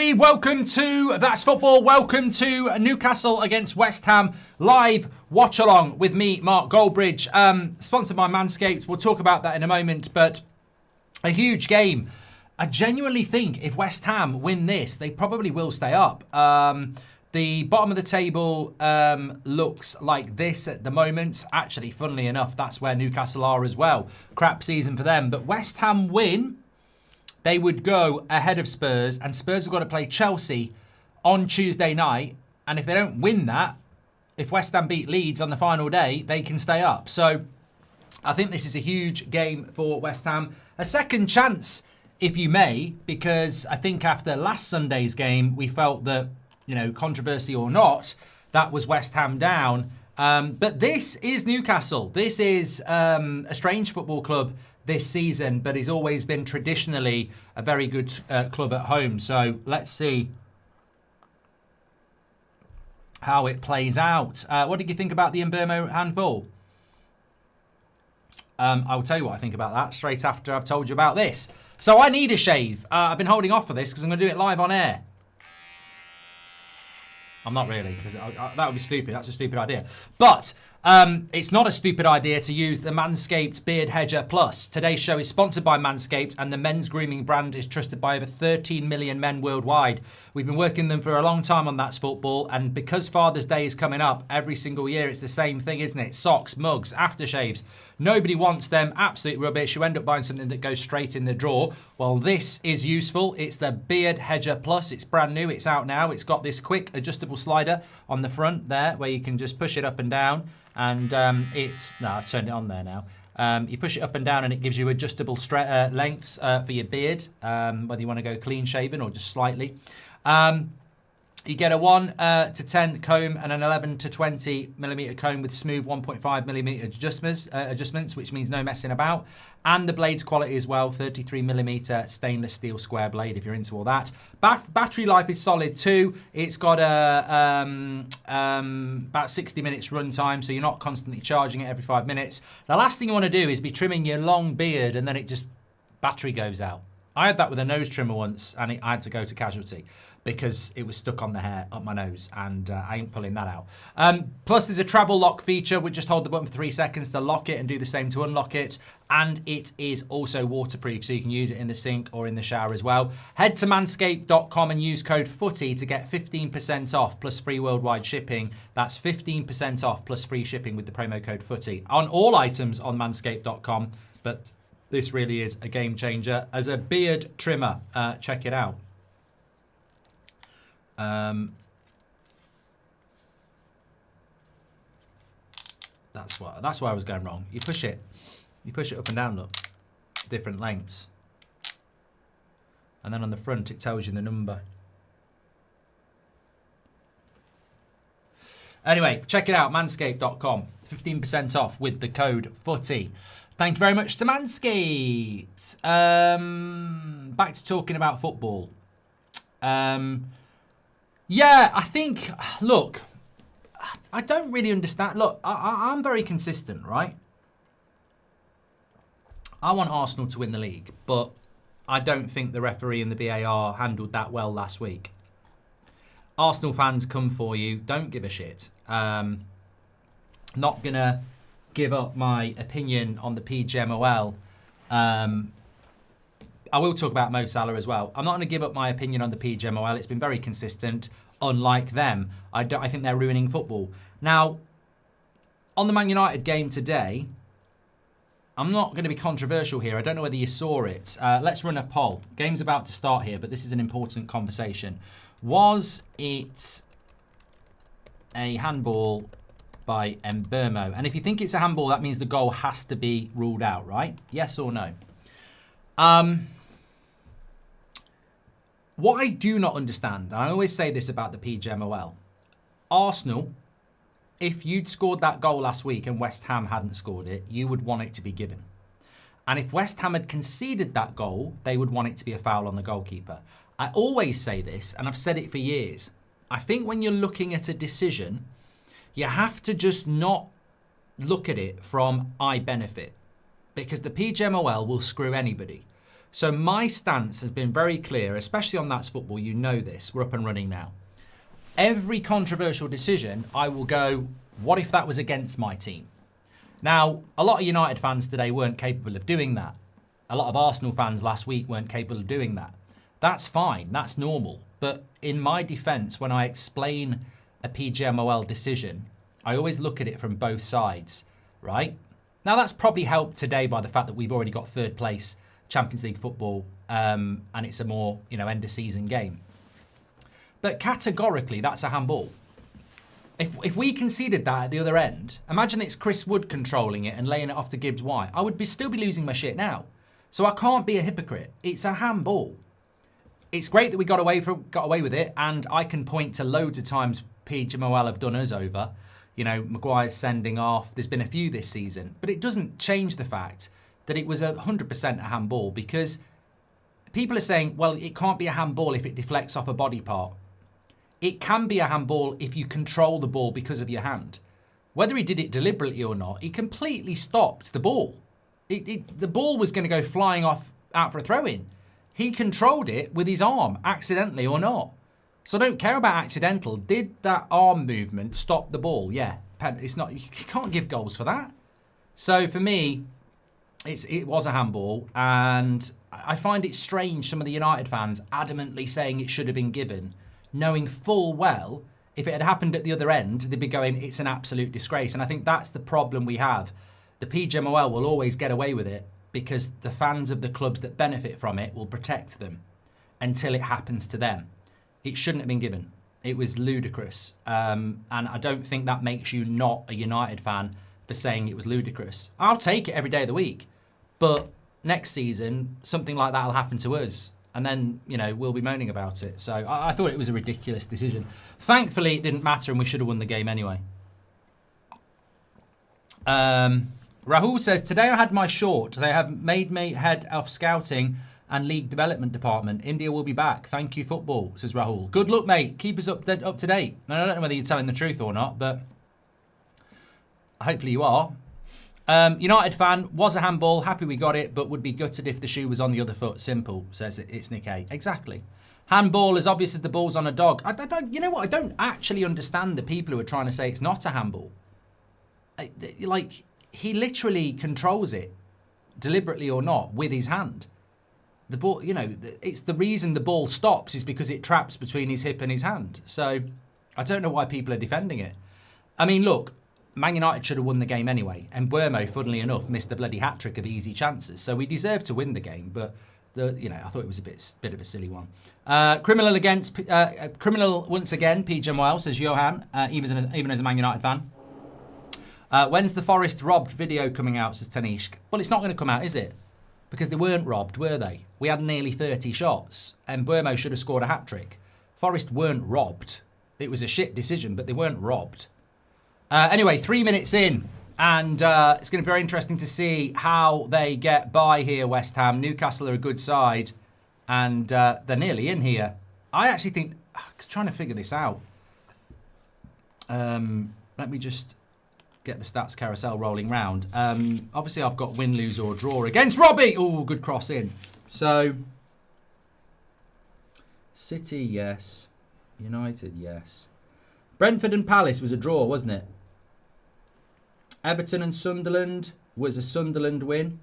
everybody, welcome to That's Football. Welcome to Newcastle against West Ham live watch-along with me, Mark Goldbridge. Sponsored by Manscaped. We'll talk about that in a moment, but a huge game. I genuinely think if West Ham win this, they probably will stay up. The bottom of the table looks like this at the moment. Actually, funnily enough, that's where Newcastle are as well. Crap season for them. But West Ham win, they would go ahead of Spurs, and Spurs have got to play Chelsea on Tuesday night. And if they don't win that, if West Ham beat Leeds on the final day, they can stay up. So I think this is a huge game for West Ham. A second chance, if you may, because I think after last Sunday's game, we felt that, you know, controversy or not, that was West Ham down. But this is Newcastle. This is a strange football club this season, but he's always been traditionally a very good club at home. So let's see how it plays out. What did you think about the Mbeumo handball? I will tell you what I think about that straight after I've told you about this. So I need a shave. I've been holding off for this because I'm going to do it live on air. I'm not really, because that would be stupid. That's a stupid idea. But it's not a stupid idea to use the Manscaped Beard Hedger Plus. Today's show is sponsored by Manscaped, and the men's grooming brand is trusted by over 13 million men worldwide. We've been working them for a long time on That's Football, and because Father's Day is coming up every single year, it's the same thing, isn't it? Socks, mugs, aftershaves. Nobody wants them. Absolute rubbish. You end up buying something that goes straight in the drawer. Well, this is useful. It's the Beard Hedger Plus. It's brand new. It's out now. It's got this quick adjustable slider on the front there where you can just push it up and down. And I've turned it on there now. You push it up and down and it gives you adjustable lengths for your beard, whether you want to go clean shaven or just slightly. You get a 1 to 10 comb and an 11 to 20 millimeter comb with smooth 1.5 millimeter adjustments, which means no messing about. And the blade's quality as well, 33 millimeter stainless steel square blade, if you're into all that. Battery life is solid too. It's got about 60 minutes run time, so you're not constantly charging it every 5 minutes. The last thing you want to do is be trimming your long beard and then it just, battery goes out. I had that with a nose trimmer once, and I had to go to casualty because it was stuck on the hair up my nose, and I ain't pulling that out. Plus, there's a travel lock feature. We just hold the button for 3 seconds to lock it and do the same to unlock it. And it is also waterproof, so you can use it in the sink or in the shower as well. Head to manscaped.com and use code FOOTY to get 15% off plus free worldwide shipping. That's 15% off plus free shipping with the promo code FOOTY on all items on manscaped.com. But this really is a game changer as a beard trimmer. Check it out. That's where I was going wrong. You push it up and down, look, different lengths. And then on the front, it tells you the number. Anyway, check it out, manscaped.com. 15% off with the code FOOTY. Thank you very much to Manscaped. Back to talking about football. Yeah, I think, look, I don't really understand. Look, I'm very consistent, right? I want Arsenal to win the league, but I don't think the referee and the VAR handled that well last week. Arsenal fans, come for you. Don't give a shit. Not going to give up my opinion on the PGMOL. I will talk about Mo Salah as well. I'm not going to give up my opinion on the PGMOL. It's been very consistent, unlike them. I think they're ruining football. Now, on the Man United game today, I'm not going to be controversial here. I don't know whether you saw it. Let's run a poll. Game's about to start here, but this is an important conversation. Was it a handball by Mbeumo? And if you think it's a handball, that means the goal has to be ruled out, right? Yes or no? What I do not understand, and I always say this about the PGMOL, Arsenal, if you'd scored that goal last week and West Ham hadn't scored it, you would want it to be given. And if West Ham had conceded that goal, they would want it to be a foul on the goalkeeper. I always say this, and I've said it for years. I think when you're looking at a decision, you have to just not look at it from I benefit, because the PGMOL will screw anybody. So my stance has been very clear, especially on That's Football. You know this. We're up and running now. Every controversial decision, I will go, what if that was against my team? Now, a lot of United fans today weren't capable of doing that. A lot of Arsenal fans last week weren't capable of doing that. That's fine. That's normal. But in my defence, when I explain a PGMOL decision, I always look at it from both sides, right? Now, that's probably helped today by the fact that we've already got third place Champions League football, and it's a more, end of season game. But categorically, that's a handball. If we conceded that at the other end, imagine it's Chris Wood controlling it and laying it off to Gibbs White. I would still be losing my shit now. So I can't be a hypocrite. It's a handball. It's great that we got away with it, and I can point to loads of times PGMOL have done us over. Maguire's sending off. There's been a few this season, but it doesn't change the fact that it was 100% a handball, because people are saying, well, it can't be a handball if it deflects off a body part. It can be a handball if you control the ball because of your hand. Whether he did it deliberately or not, he completely stopped the ball. The ball was going to go flying off out for a throw-in. He controlled it with his arm, accidentally or not. So I don't care about accidental. Did that arm movement stop the ball? Yeah. It's not. You can't give goals for that. So for me, it was a handball, and I find it strange some of the United fans adamantly saying it should have been given, knowing full well if it had happened at the other end, they'd be going, it's an absolute disgrace. And I think that's the problem we have. The PGMOL will always get away with it because the fans of the clubs that benefit from it will protect them until it happens to them. It shouldn't have been given. It was ludicrous. And I don't think that makes you not a United fan for saying it was ludicrous. I'll take it every day of the week. But next season, something like that will happen to us. And then, we'll be moaning about it. So I thought it was a ridiculous decision. Thankfully, it didn't matter and we should have won the game anyway. Rahul says, today I had my short. They have made me head of scouting and league development department. India will be back. Thank you, football, says Rahul. Good luck, mate. Keep us up to date. I don't know whether you're telling the truth or not, but hopefully you are. United fan, was a handball, happy we got it, but would be gutted if the shoe was on the other foot. Simple, says it's Nick A. Exactly. Handball, as obvious as the ball's on a dog. I don't actually understand the people who are trying to say it's not a handball. He literally controls it, deliberately or not, with his hand. The ball, it's the reason the ball stops is because it traps between his hip and his hand. So I don't know why people are defending it. I mean, look, Man United should have won the game anyway, and Buemo, funnily enough, missed a bloody hat-trick of easy chances, so we deserved to win the game, but I thought it was a bit of a silly one. Criminal once again, PGMOL, says Johan, even as a Man United fan. When's the Forest robbed video coming out, says Tanishk? Well, it's not going to come out, is it? Because they weren't robbed, were they? We had nearly 30 shots, and Buemo should have scored a hat-trick. Forest weren't robbed. It was a shit decision, but they weren't robbed. Anyway, 3 minutes in, and it's going to be very interesting to see how they get by here, West Ham. Newcastle are a good side, and they're nearly in here. I actually think, trying to figure this out. Let me just get the stats carousel rolling round. Obviously, I've got win, lose, or draw against Robbie. Oh, good cross in. So, City, yes. United, yes. Brentford and Palace was a draw, wasn't it? Everton and Sunderland was a Sunderland win.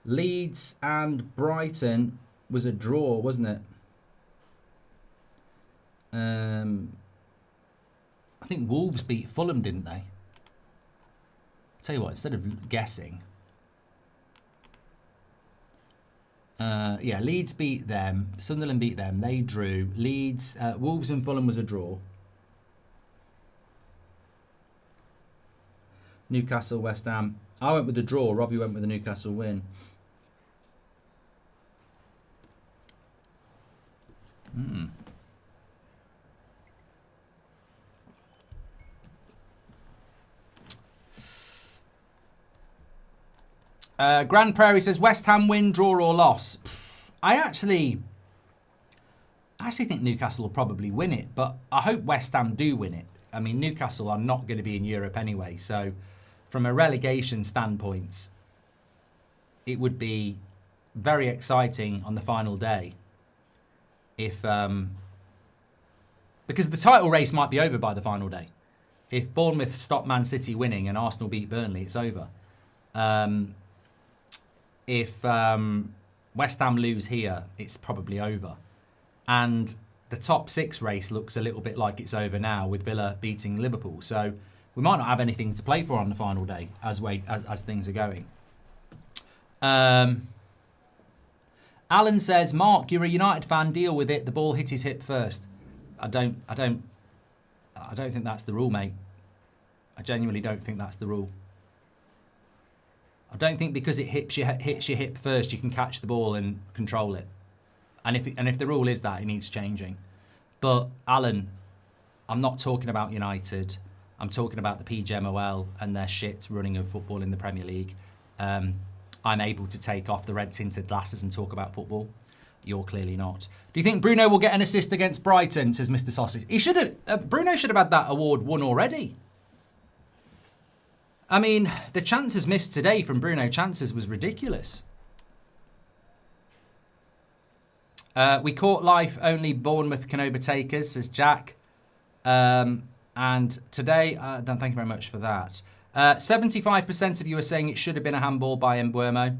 Leeds and Brighton was a draw, wasn't it? I think Wolves beat Fulham, didn't they? Tell you what, instead of guessing. Leeds beat them. Sunderland beat them. They drew. Leeds, Wolves and Fulham was a draw. Newcastle, West Ham. I went with the draw. Robbie went with the Newcastle win. Grand Prairie says West Ham win, draw or loss. I actually think Newcastle will probably win it, but I hope West Ham do win it. I mean, Newcastle are not going to be in Europe anyway, so from a relegation standpoint, it would be very exciting on the final day if because the title race might be over by the final day. If Bournemouth stop Man City winning and Arsenal beat Burnley, it's over. If West Ham lose here, it's probably over. And the top 6 race looks a little bit like it's over now with Villa beating Liverpool. So we might not have anything to play for on the final day as things are going. Alan says, Mark, you're a United fan, deal with it. The ball hit his hip first. I don't think that's the rule, mate. I genuinely don't think that's the rule. I don't think because it hits your hip first, you can catch the ball and control it. And if the rule is that, it needs changing. But Alan, I'm not talking about United. I'm talking about the PGMOL and their shit running of football in the Premier League. I'm able to take off the red tinted glasses and talk about football. You're clearly not. Do you think Bruno will get an assist against Brighton, says Mr. Sausage? He should have. Bruno should have had that award won already. I mean, the chances missed today from Bruno Chances was ridiculous. We caught life, only Bournemouth can overtake us, says Jack. And today, thank you very much for that. 75% of you are saying it should have been a handball by Mbeumo.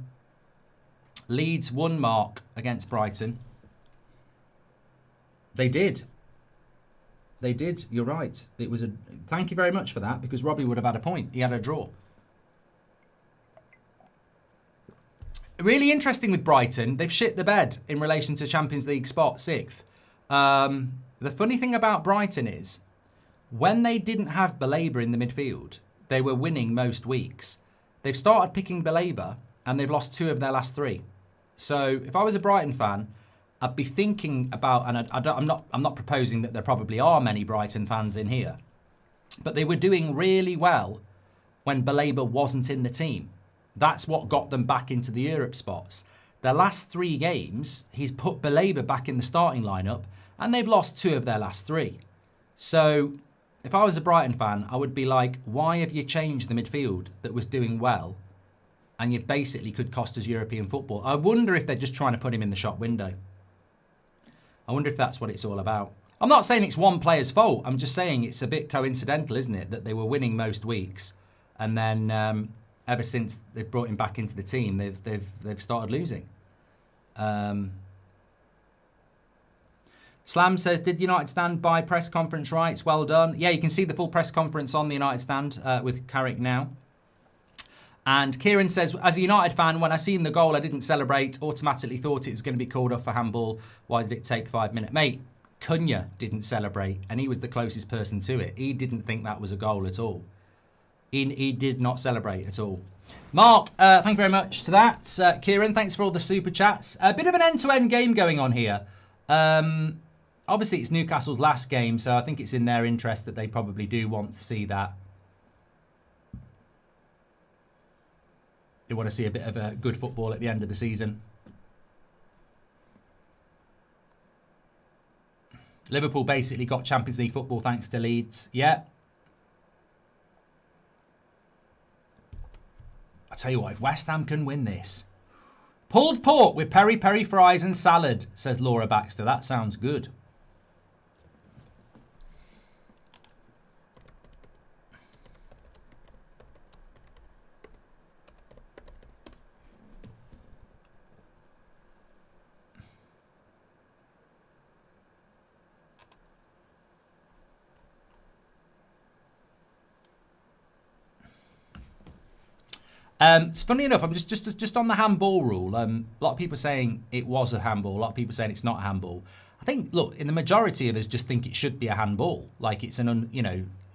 Leeds won, Mark, against Brighton. They did. They did. You're right. It was a. Thank you very much for that, because Robbie would have had a point. He had a draw. Really interesting with Brighton. They've shit the bed in relation to Champions League spot 6th. The funny thing about Brighton is, when they didn't have Baleba in the midfield, they were winning most weeks. They've started picking Baleba, and they've lost 2 of their last 3. So if I was a Brighton fan, I'd be thinking about, and I'm not proposing that there probably are many Brighton fans in here, but they were doing really well when Baleba wasn't in the team. That's what got them back into the Europe spots. Their last 3 games, he's put Baleba back in the starting lineup, and they've lost 2 of their last 3. So if I was a Brighton fan, I would be like, why have you changed the midfield that was doing well? And you basically could cost us European football. I wonder if they're just trying to put him in the shop window. I wonder if that's what it's all about. I'm not saying it's one player's fault. I'm just saying it's a bit coincidental, isn't it? That they were winning most weeks. And then ever since they've brought him back into the team, they've started losing. Slam says, did United stand by press conference rights? Well done. Yeah, you can see the full press conference on the United stand with Carrick now. And Kieran says, as a United fan, when I seen the goal, I didn't celebrate. Automatically thought it was going to be called off for handball. Why did it take 5 minutes? Mate, Cunha didn't celebrate, and he was the closest person to it. He didn't think that was a goal at all. He did not celebrate at all. Mark, thank you very much to that. Kieran, thanks for all the super chats. A bit of an end-to-end game going on here. Obviously, it's Newcastle's last game, so I think it's in their interest that they probably do want to see that. They want to see a bit of good football at the end of the season. Liverpool basically got Champions League football thanks to Leeds. Yeah. I tell you what, if West Ham can win this. Pulled pork with peri-peri fries and salad, says Laura Baxter. That sounds good. It's funny enough, I'm just on the handball rule. A lot of people saying it was a handball. A lot of people saying it's not a handball. I think, look, in the majority of us just think it should be a handball. Like it's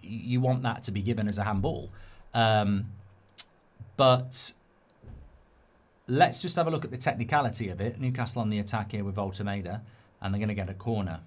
you want that to be given as a handball. But let's just have a look at the technicality of it. Newcastle on the attack here with Voltemeda, and they're going to get a corner.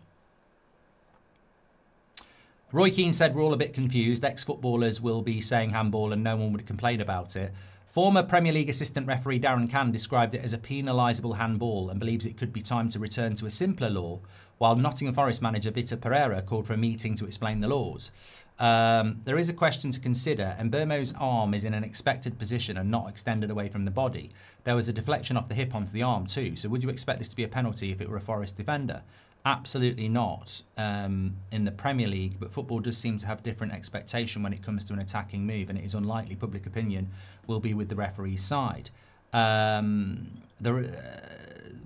Roy Keane said we're all a bit confused. Ex-footballers will be saying handball and no one would complain about it. Former Premier League assistant referee Darren Cann described it as a penalisable handball and believes it could be time to return to a simpler law, while Nottingham Forest manager Vitor Pereira called for a meeting to explain the laws. There is a question to consider. Mbeumo's arm is in an expected position and not extended away from the body. There was a deflection off the hip onto the arm too. So would you expect this to be a penalty if it were a Forest defender? Absolutely not in the Premier League, but football does seem to have different expectation when it comes to an attacking move, and it is unlikely public opinion will be with the referee's side.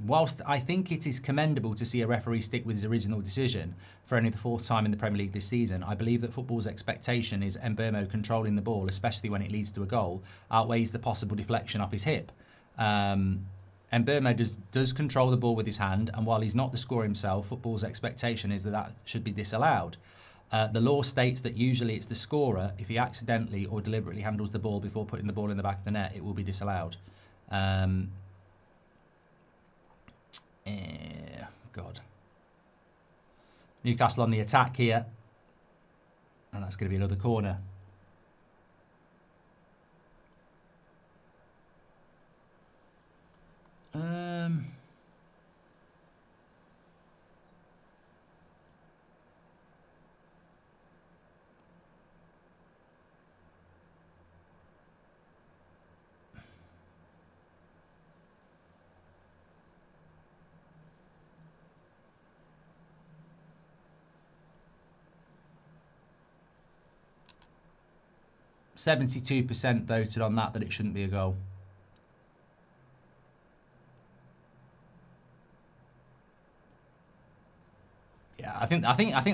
Whilst I think it is commendable to see a referee stick with his original decision for only the 4th time in the Premier League this season, I believe that football's expectation is Mbeumo controlling the ball, especially when it leads to a goal, outweighs the possible deflection off his hip. Mbeumo does control the ball with his hand, and while he's not the scorer himself, football's expectation is that that should be disallowed. The law states that usually it's the scorer. If he accidentally or deliberately handles the ball before putting the ball in the back of the net, it will be disallowed. God. Newcastle on the attack here. And that's going to be another corner. 72% voted on that it shouldn't be a goal. Yeah, I think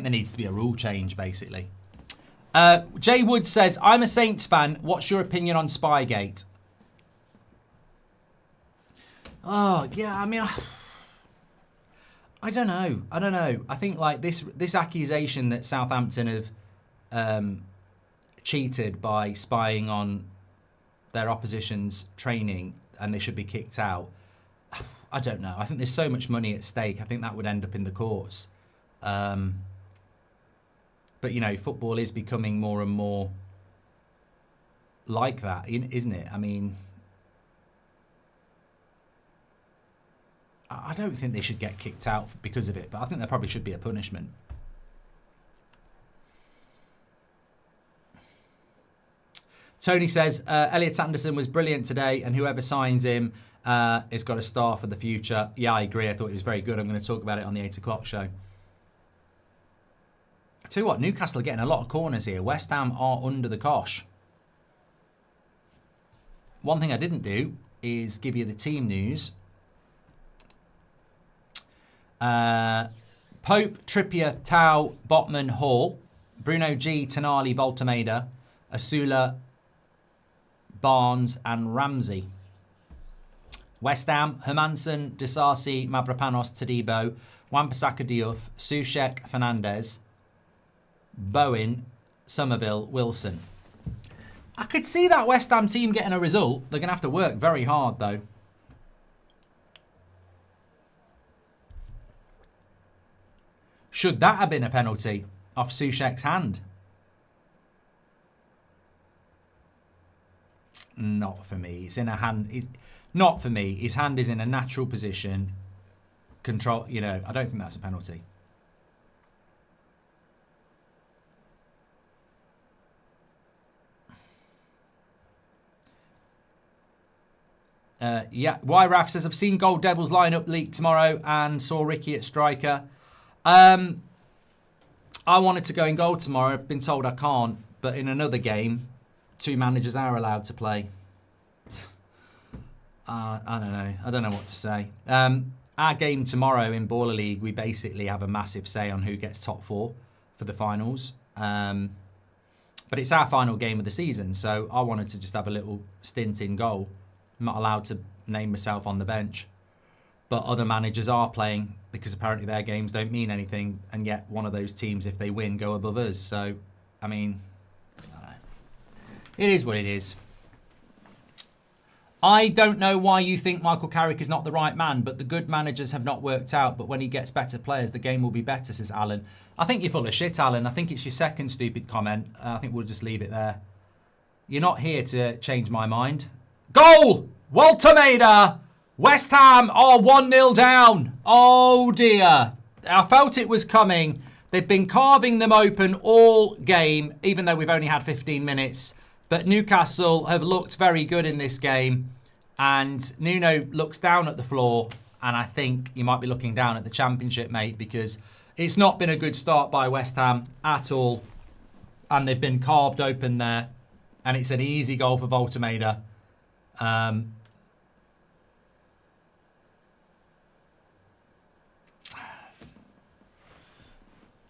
there needs to be a rule change, basically. Jay Wood says, I'm a Saints fan. What's your opinion on Spygate? Oh, yeah, I mean, I don't know. I think like this accusation that Southampton have cheated by spying on their opposition's training and they should be kicked out. I don't know. I think there's so much money at stake. I think that would end up in the courts. But, you know, football is becoming more and more like that, isn't it? I mean, I don't think they should get kicked out because of it, but I think there probably should be a punishment. Tony says, Elliot Anderson was brilliant today, and whoever signs him has got a star for the future. Yeah, I agree. I thought he was very good. I'm going to talk about it on the 8 o'clock show. I tell you what, Newcastle are getting a lot of corners here. West Ham are under the cosh. One thing I didn't do is give you the team news. Pope, Trippier, Tau, Botman, Hall, Bruno G, Tonali, Voltameda, Asula, Barnes and Ramsey. West Ham, Hermansen, Disasi, Mavropanos, Tadibo, Wan-Bissaka Diouf, Soucek, Fernandez, Bowen, Somerville, Wilson. I could see that West Ham team getting a result. They're going to have to work very hard, though. Should that have been a penalty off Soucek's hand? Not for me. It's in a hand. Not for me. His hand is in a natural position. Control. You know, I don't think that's a penalty. Yeah. YRAF says, I've seen Gold Devils lineup leaked tomorrow and saw Ricky at striker. I wanted to go in goal tomorrow. I've been told I can't. But in another game, 2 managers are allowed to play. I don't know. I don't know what to say. Our game tomorrow in Baller League, we basically have a massive say on who gets top 4 for the finals. But it's our final game of the season, so I wanted to just have a little stint in goal. I'm not allowed to name myself on the bench. But other managers are playing because apparently their games don't mean anything, and yet one of those teams, if they win, go above us. So, I mean, I don't know. It is what it is. I don't know why you think Michael Carrick is not the right man, but the good managers have not worked out. But when he gets better players, the game will be better, says Alan. I think you're full of shit, Alan. I think it's your second stupid comment. I think we'll just leave it there. You're not here to change my mind. Goal! Voltameda! West Ham are 1-0 down. Oh, dear. I felt it was coming. They've been carving them open all game, even though we've only had 15 minutes. But Newcastle have looked very good in this game. And Nuno looks down at the floor. And I think you might be looking down at the Championship, mate, because it's not been a good start by West Ham at all. And they've been carved open there. And it's an easy goal for Voltemeda.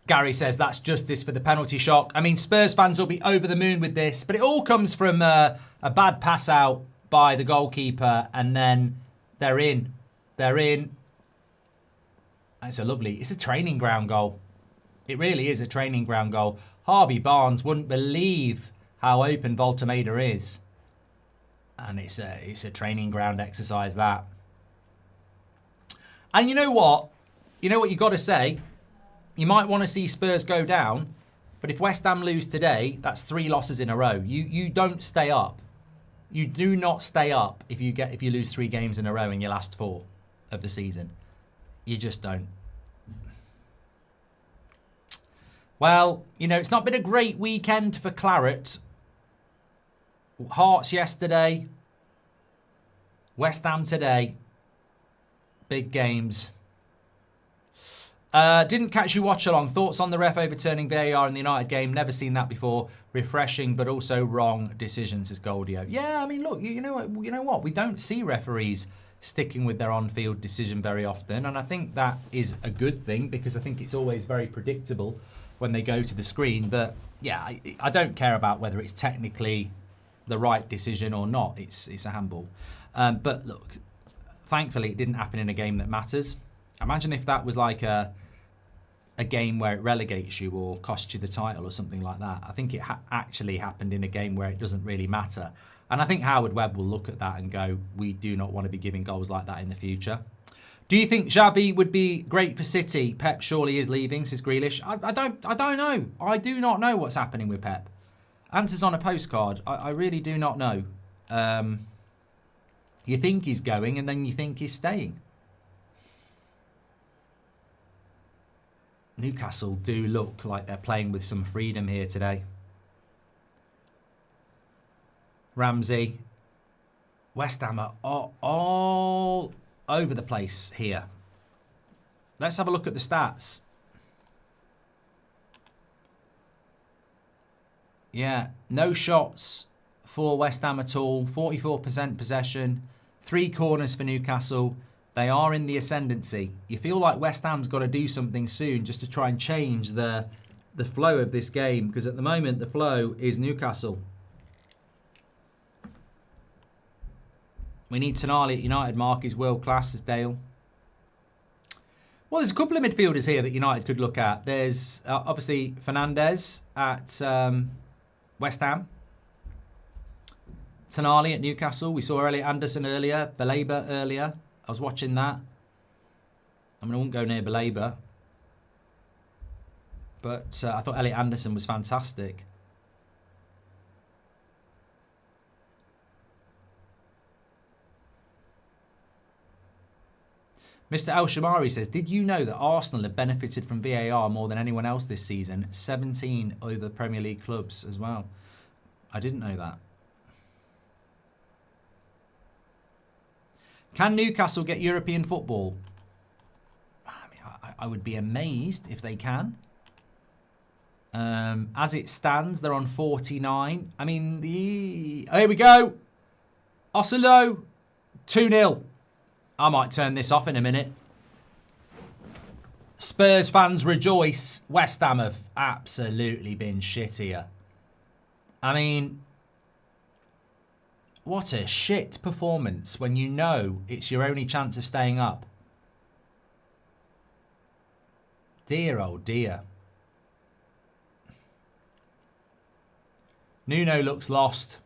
Gary says that's justice for the penalty shock. I mean, Spurs fans will be over the moon with this, but it all comes from a bad pass out by the goalkeeper, and then they're in. They're in. It's a training ground goal. It really is a training ground goal. Harvey Barnes wouldn't believe how open Voltemeda is. And it's a training ground exercise, that. And you know what? You know what you got to say? You might want to see Spurs go down, but if West Ham lose today, that's 3 losses in a row. You don't stay up. You do not stay up if you lose 3 games in a row in your last 4 of the season. You just don't. Well, you know, it's not been a great weekend for Claret. Hearts yesterday. West Ham today. Big games. Didn't catch you watch along. Thoughts on the ref overturning VAR in the United game? Never seen that before. Refreshing, but also wrong decisions, says Goldio. Yeah, I mean, look, you know what? We don't see referees sticking with their on-field decision very often, and I think that is a good thing because I think it's always very predictable when they go to the screen. But yeah, I don't care about whether it's technically the right decision or not. It's a handball. But look, thankfully, it didn't happen in a game that matters. Imagine if that was like a game where it relegates you or costs you the title or something like that. I think it actually happened in a game where it doesn't really matter. And I think Howard Webb will look at that and go, we do not want to be giving goals like that in the future. Do you think Xabi would be great for City? Pep surely is leaving, says Grealish. I don't know. I do not know what's happening with Pep. Answers on a postcard. I really do not know. You think he's going and then you think he's staying. Newcastle do look like they're playing with some freedom here today. Ramsey. West Ham are all over the place here. Let's have a look at the stats. Yeah, no shots for West Ham at all. 44% possession. 3 corners for Newcastle. They are in the ascendancy. You feel like West Ham's got to do something soon just to try and change the flow of this game, because at the moment the flow is Newcastle. We need Tonali at United. Mark is world class, as Dale. Well, there's a couple of midfielders here that United could look at. There's obviously Fernandes at West Ham. Tonali at Newcastle. We saw Elliot Anderson earlier. Baleba earlier. I was watching that. I mean, I won't go near Baleba. But I thought Elliot Anderson was fantastic. Mr. El Shamari says, did you know that Arsenal have benefited from VAR more than anyone else this season? 17 over Premier League clubs as well. I didn't know that. Can Newcastle get European football? I mean, I would be amazed if they can. As it stands, they're on 49. I mean, here we go. Oslo, 2-0. I might turn this off in a minute. Spurs fans rejoice. West Ham have absolutely been shit here. I mean, what a shit performance when you know it's your only chance of staying up. Dear, oh dear. Nuno looks lost.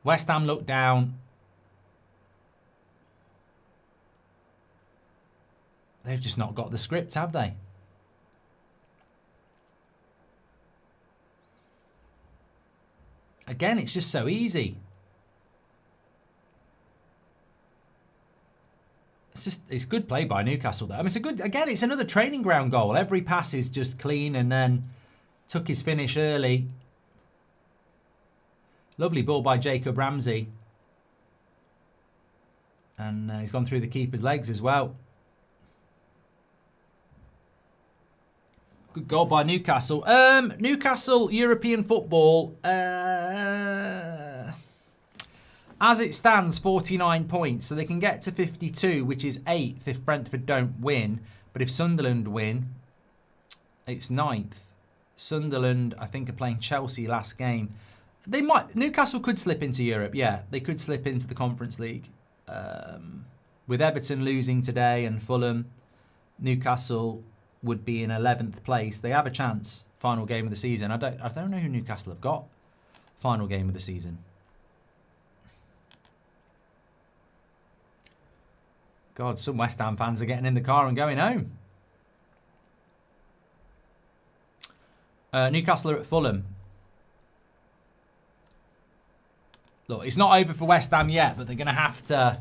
West Ham look down. They've just not got the script, have they? Again, it's just so easy. It's good play by Newcastle though. I mean, it's another training ground goal. Every pass is just clean, and then took his finish early. Lovely ball by Jacob Ramsey. And he's gone through the keeper's legs as well. Good goal by Newcastle. Newcastle European football. As it stands, 49 points. So they can get to 52, which is 8th if Brentford don't win. But if Sunderland win, it's 9th. Sunderland, I think, are playing Chelsea last game. Newcastle could slip into Europe. Yeah, they could slip into the Conference League. With Everton losing today and Fulham, Newcastle would be in 11th place. They have a chance. Final game of the season. I don't know who Newcastle have got. Final game of the season. God, some West Ham fans are getting in the car and going home. Newcastle are at Fulham. Look, it's not over for West Ham yet, but they're going to have to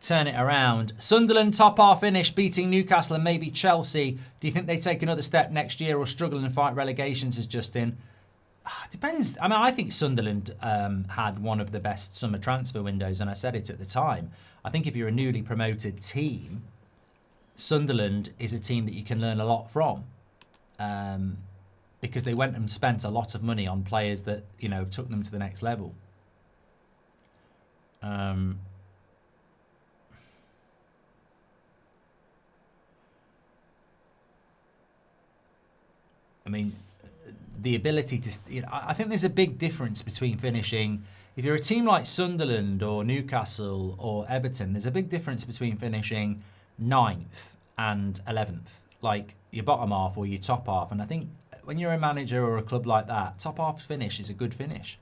turn it around. Sunderland top half finish, beating Newcastle and maybe Chelsea. Do you think they take another step next year or struggle and fight relegation, says Justin? Depends. I mean, I think Sunderland had one of the best summer transfer windows, and I said it at the time. I think if you're a newly promoted team, Sunderland is a team that you can learn a lot from. Because they went and spent a lot of money on players that, you know, took them to the next level. I mean, the ability to, you know, I think there's a big difference between finishing. If you're a team like Sunderland or Newcastle or Everton, there's a big difference between finishing 9th and 11th, like your bottom half or your top half. And I think when you're a manager or a club like that, top half finish is a good finish.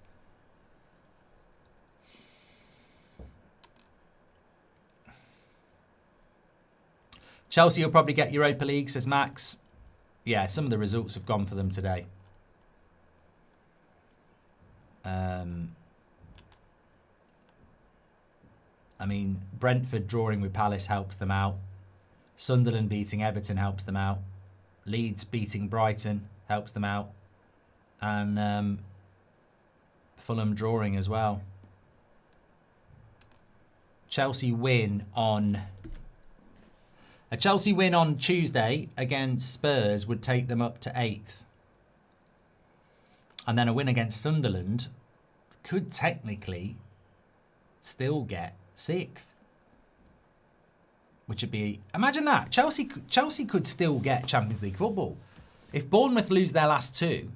Chelsea will probably get Europa League, says Max. Yeah, some of the results have gone for them today. I mean, Brentford drawing with Palace helps them out. Sunderland beating Everton helps them out. Leeds beating Brighton helps them out. And Fulham drawing as well. Chelsea win on... A Chelsea win on Tuesday against Spurs would take them up to 8th. And then a win against Sunderland could technically still get 6th. Which would be... Imagine that. Chelsea could still get Champions League football. If Bournemouth lose their last 2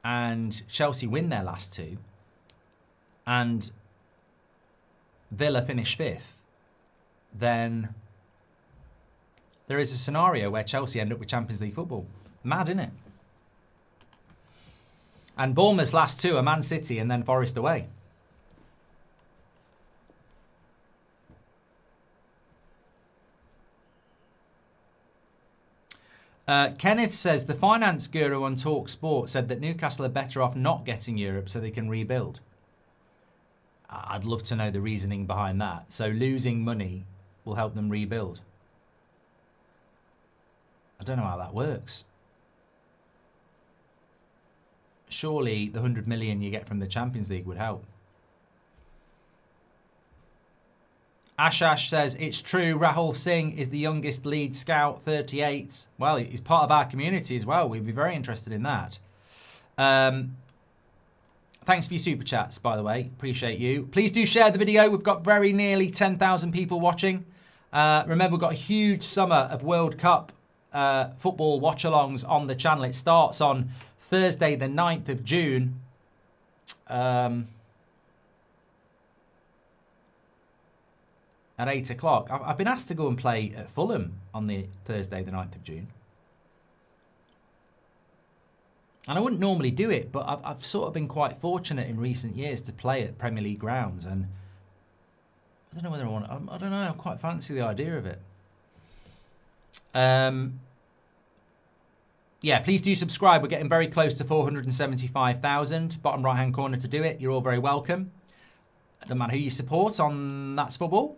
and Chelsea win their last 2 and Villa finish 5th, then there is a scenario where Chelsea end up with Champions League football. Mad, isn't it? And Bournemouth's last 2 are Man City and then Forest away. Kenneth says, the finance guru on Talk Sport said that Newcastle are better off not getting Europe so they can rebuild. I'd love to know the reasoning behind that. So losing money will help them rebuild. I don't know how that works. Surely the 100 million you get from the Champions League would help. Ashash says, it's true, Rahul Singh is the youngest lead scout, 38. Well, he's part of our community as well. We'd be very interested in that. Thanks for your super chats, by the way. Appreciate you. Please do share the video. We've got very nearly 10,000 people watching. Remember, we've got a huge summer of World Cup football watch-alongs on the channel. It starts on Thursday, the 9th of June. At 8 o'clock. I've been asked to go and play at Fulham on the Thursday, the 9th of June. And I wouldn't normally do it, but I've sort of been quite fortunate in recent years to play at Premier League grounds. And I don't know whether I want to, I don't know, I quite fancy the idea of it. Yeah, please do subscribe. We're getting very close to 475,000. Bottom right-hand corner to do it. You're all very welcome. It doesn't matter who you support on That's Football.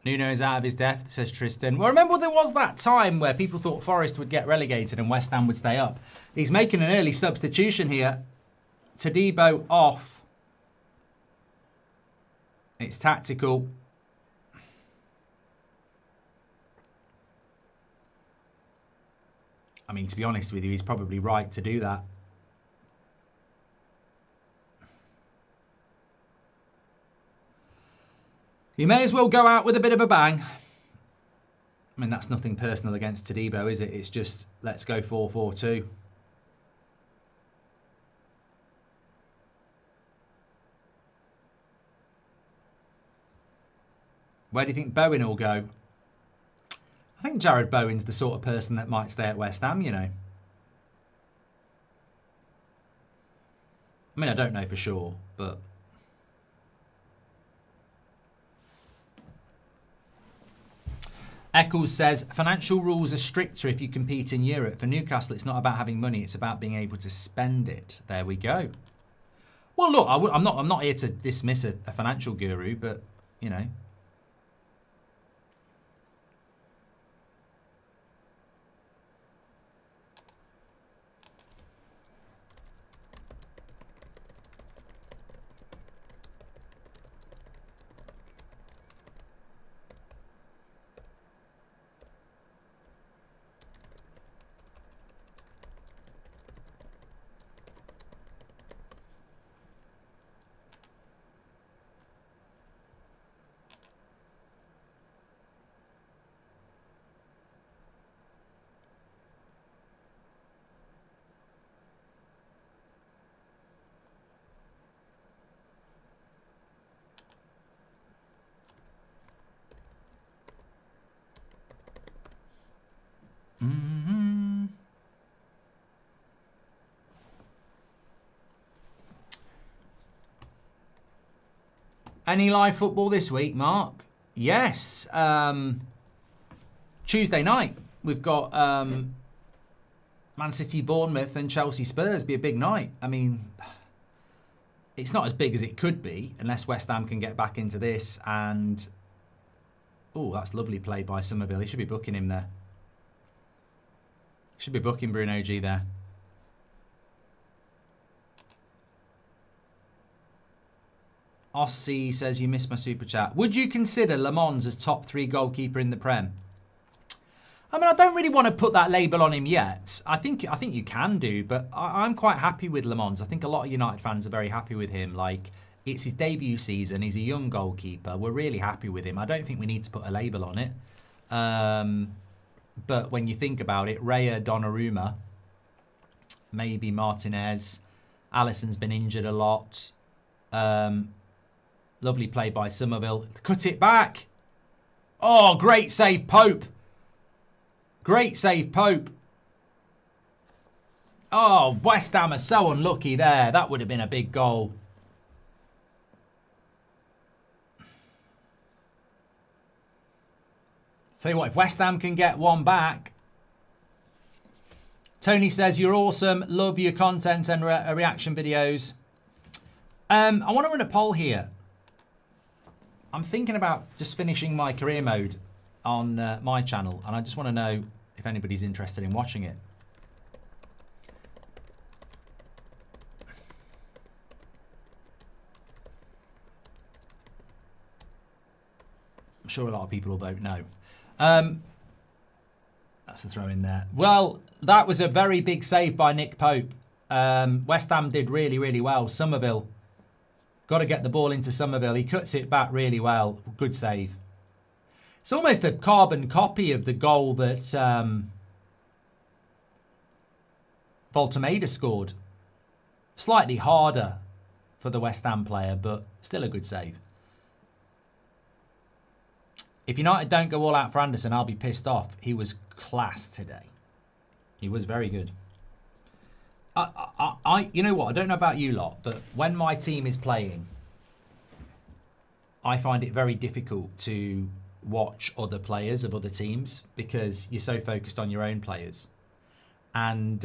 Nuno's out of his depth, says Tristan. Well, remember there was that time where people thought Forest would get relegated and West Ham would stay up. He's making an early substitution here. Todibo off. It's tactical. I mean, to be honest with you, he's probably right to do that. You may as well go out with a bit of a bang. I mean, that's nothing personal against Todibo, is it? It's just, let's go 4-4-2. Where do you think Bowen will go? I think Jared Bowen's the sort of person that might stay at West Ham, you know. I mean, I don't know for sure, but... Eccles says, financial rules are stricter if you compete in Europe. For Newcastle, it's not about having money, it's about being able to spend it. There we go. Well, look, I'm not here to dismiss a financial guru, but, you know. Any live football this week, Mark? Yes. Tuesday night, we've got Man City, Bournemouth and Chelsea Spurs. Be a big night. I mean, it's not as big as it could be unless West Ham can get back into this. And, oh, that's lovely play by Somerville. He should be booking him there. Should be booking Bruno G there. Ossie says, you missed my super chat. Would you consider Le Mans as top 3 goalkeeper in the Prem? I mean, I don't really want to put that label on him yet. I think you can do, but I'm quite happy with Le Mans. I think a lot of United fans are very happy with him. Like, it's his debut season. He's a young goalkeeper. We're really happy with him. I don't think we need to put a label on it. But when you think about it, Raya, Donnarumma, maybe Martinez, Alisson's been injured a lot. Lovely play by Somerville. Cut it back. Oh, great save, Pope. Great save, Pope. Oh, West Ham are so unlucky there. That would have been a big goal. Tell you what, if West Ham can get one back. Tony says, you're awesome. Love your content and reaction videos. I want to run a poll here. I'm thinking about just finishing my career mode on my channel, and I just want to know if anybody's interested in watching it. I'm sure a lot of people will vote no. That's a throw in there. Well, that was a very big save by Nick Pope. West Ham did really, really well. Somerville. Got to get the ball into Somerville. He cuts it back really well. Good save. It's almost a carbon copy of the goal that Voltemeda scored. Slightly harder for the West Ham player, but still a good save. If United don't go all out for Anderson, I'll be pissed off. He was class today. He was very good. You know what? I don't know about you lot, but when my team is playing, I find it very difficult to watch other players of other teams because you're so focused on your own players. And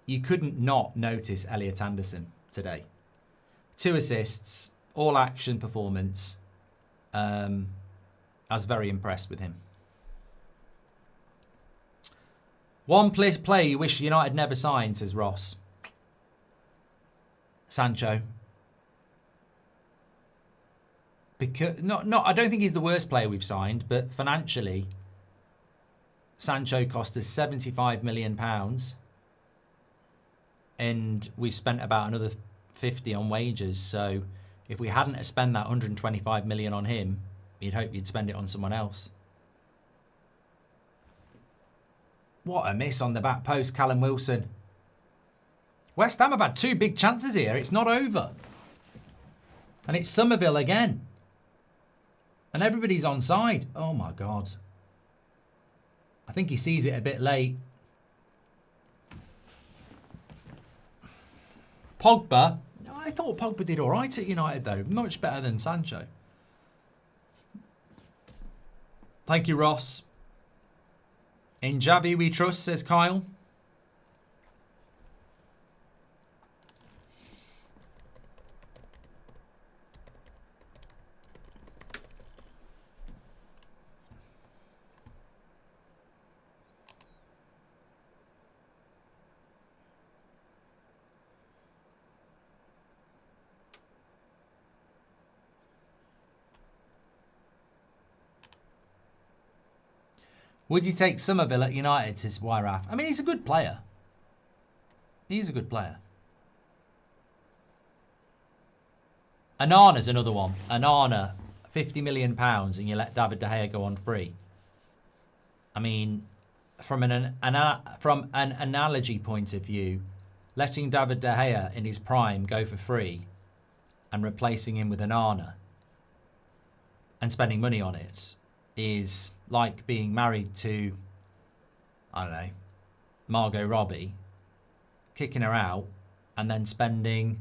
you couldn't not notice Elliot Anderson today. 2 assists, all action performance. I was very impressed with him. One player you wish United never signed, says Ross. Sancho. Because I don't think he's the worst player we've signed, but financially, Sancho cost us £75 million, and we've spent about another 50 on wages. So if we hadn't spent that 125 million on him, you'd hope you'd spend it on someone else. What a miss on the back post, Callum Wilson. West Ham have had 2 big chances here. It's not over. And it's Somerville again. And everybody's onside. Oh, my God. I think he sees it a bit late. Pogba. I thought Pogba did all right at United, though. Much better than Sancho. Thank you, Ross. In Javi we trust, says Kyle. Would you take Somerville at United, says Wyraf? I mean, he's a good player. He's a good player. Anana's another one. Anana, £50 million, and you let David De Gea go on free. I mean, from an analogy point of view, letting David De Gea in his prime go for free and replacing him with Anana and spending money on it is like being married to, I don't know, Margot Robbie, kicking her out, and then spending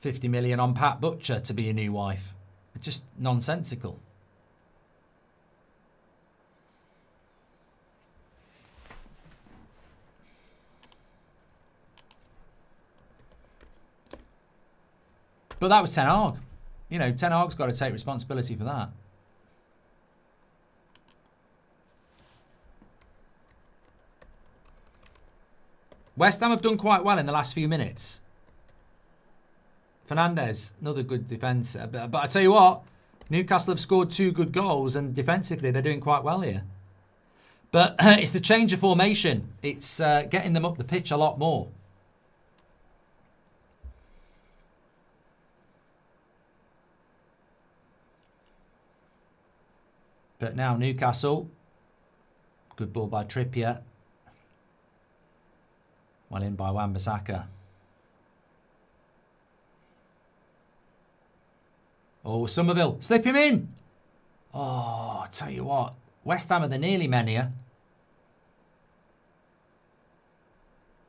50 million on Pat Butcher to be a new wife. It's just nonsensical. But that was Ten Hag. You know, Ten Hag's got to take responsibility for that. West Ham have done quite well in the last few minutes. Fernandez, another good defence. But I tell you what, Newcastle have scored 2 good goals, and defensively they're doing quite well here. But it's the change of formation. It's getting them up the pitch a lot more. But now Newcastle, good ball by Trippier. Well in by Wan-Bissaka. Oh, Somerville. Slip him in. Oh, I tell you what. West Ham are the nearly men here.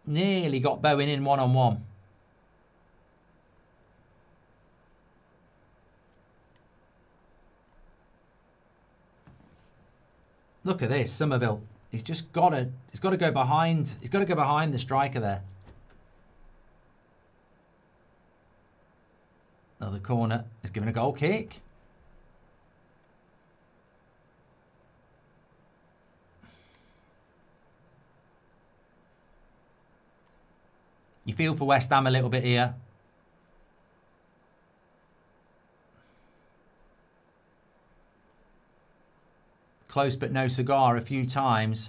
Nearly got Bowen in one-on-one. Look at this, Somerville. He's just got to. He's got to go behind. He's got to go behind the striker there. Another corner. He's given a goal kick. You feel for West Ham a little bit here. Close but no cigar a few times.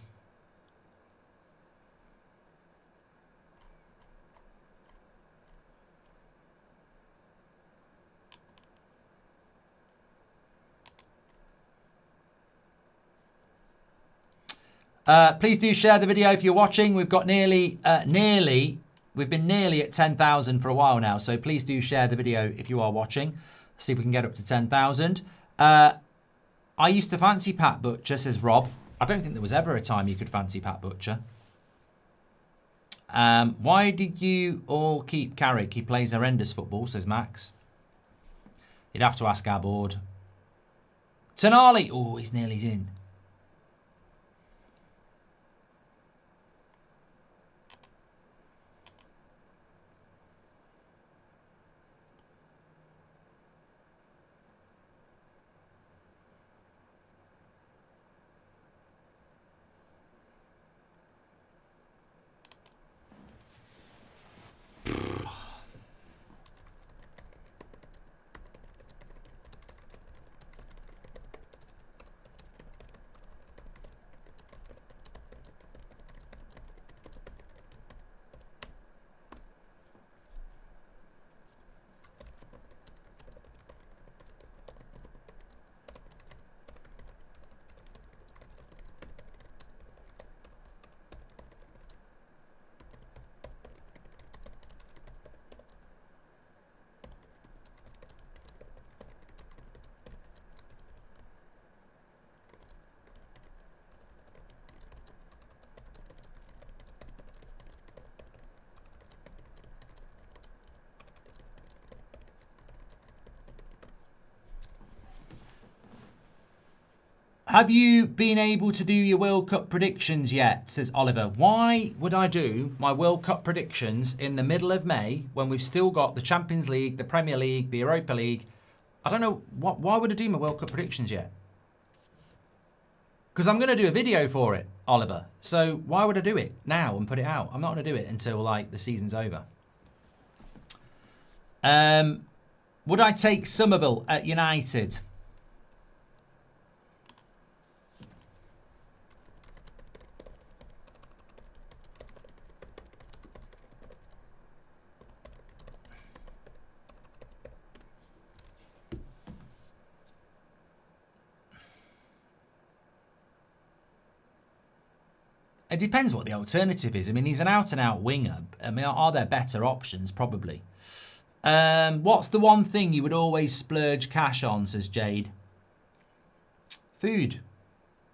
Please do share the video if you're watching. We've got we've been nearly at 10,000 for a while now. So please do share the video if you are watching. See if we can get up to 10,000. I used to fancy Pat Butcher, says Rob. I don't think there was ever a time you could fancy Pat Butcher. Why did you all keep Carrick? He plays horrendous football, says Max. You'd have to ask our board. Tonali. Oh, he's nearly in. Have you been able to do your World Cup predictions yet, says Oliver. Why would I do my World Cup predictions in the middle of May when we've still got the Champions League, the Premier League, the Europa League? I don't know. Why would I do my World Cup predictions yet? Because I'm going to do a video for it, Oliver. So why would I do it now and put it out? I'm not going to do it until, like, the season's over. Would I take Somerville at United? It depends what the alternative is. I mean, he's an out-and-out winger. I mean, are there better options? Probably. What's the one thing you would always splurge cash on, says Jade? Food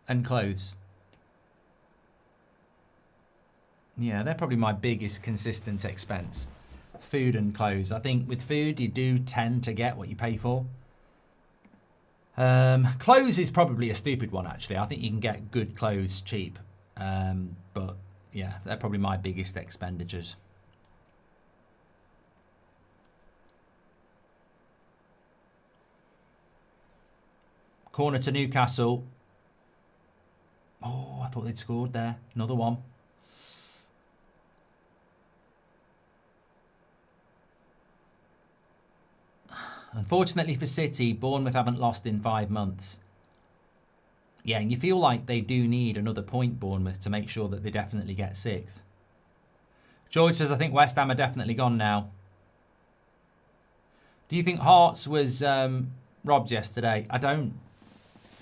and clothes. Yeah, they're probably my biggest consistent expense. Food and clothes. I think with food, you do tend to get what you pay for. Clothes is probably a stupid one, actually. I think you can get good clothes cheap. But yeah, they're probably my biggest expenditures. Corner to Newcastle. Oh, I thought they'd scored there. Another one. Unfortunately for City, Bournemouth haven't lost in 5 months. Yeah, and you feel like they do need another point, Bournemouth, to make sure that they definitely get 6th. George says, I think West Ham are definitely gone now. Do you think Hearts was robbed yesterday? I don't.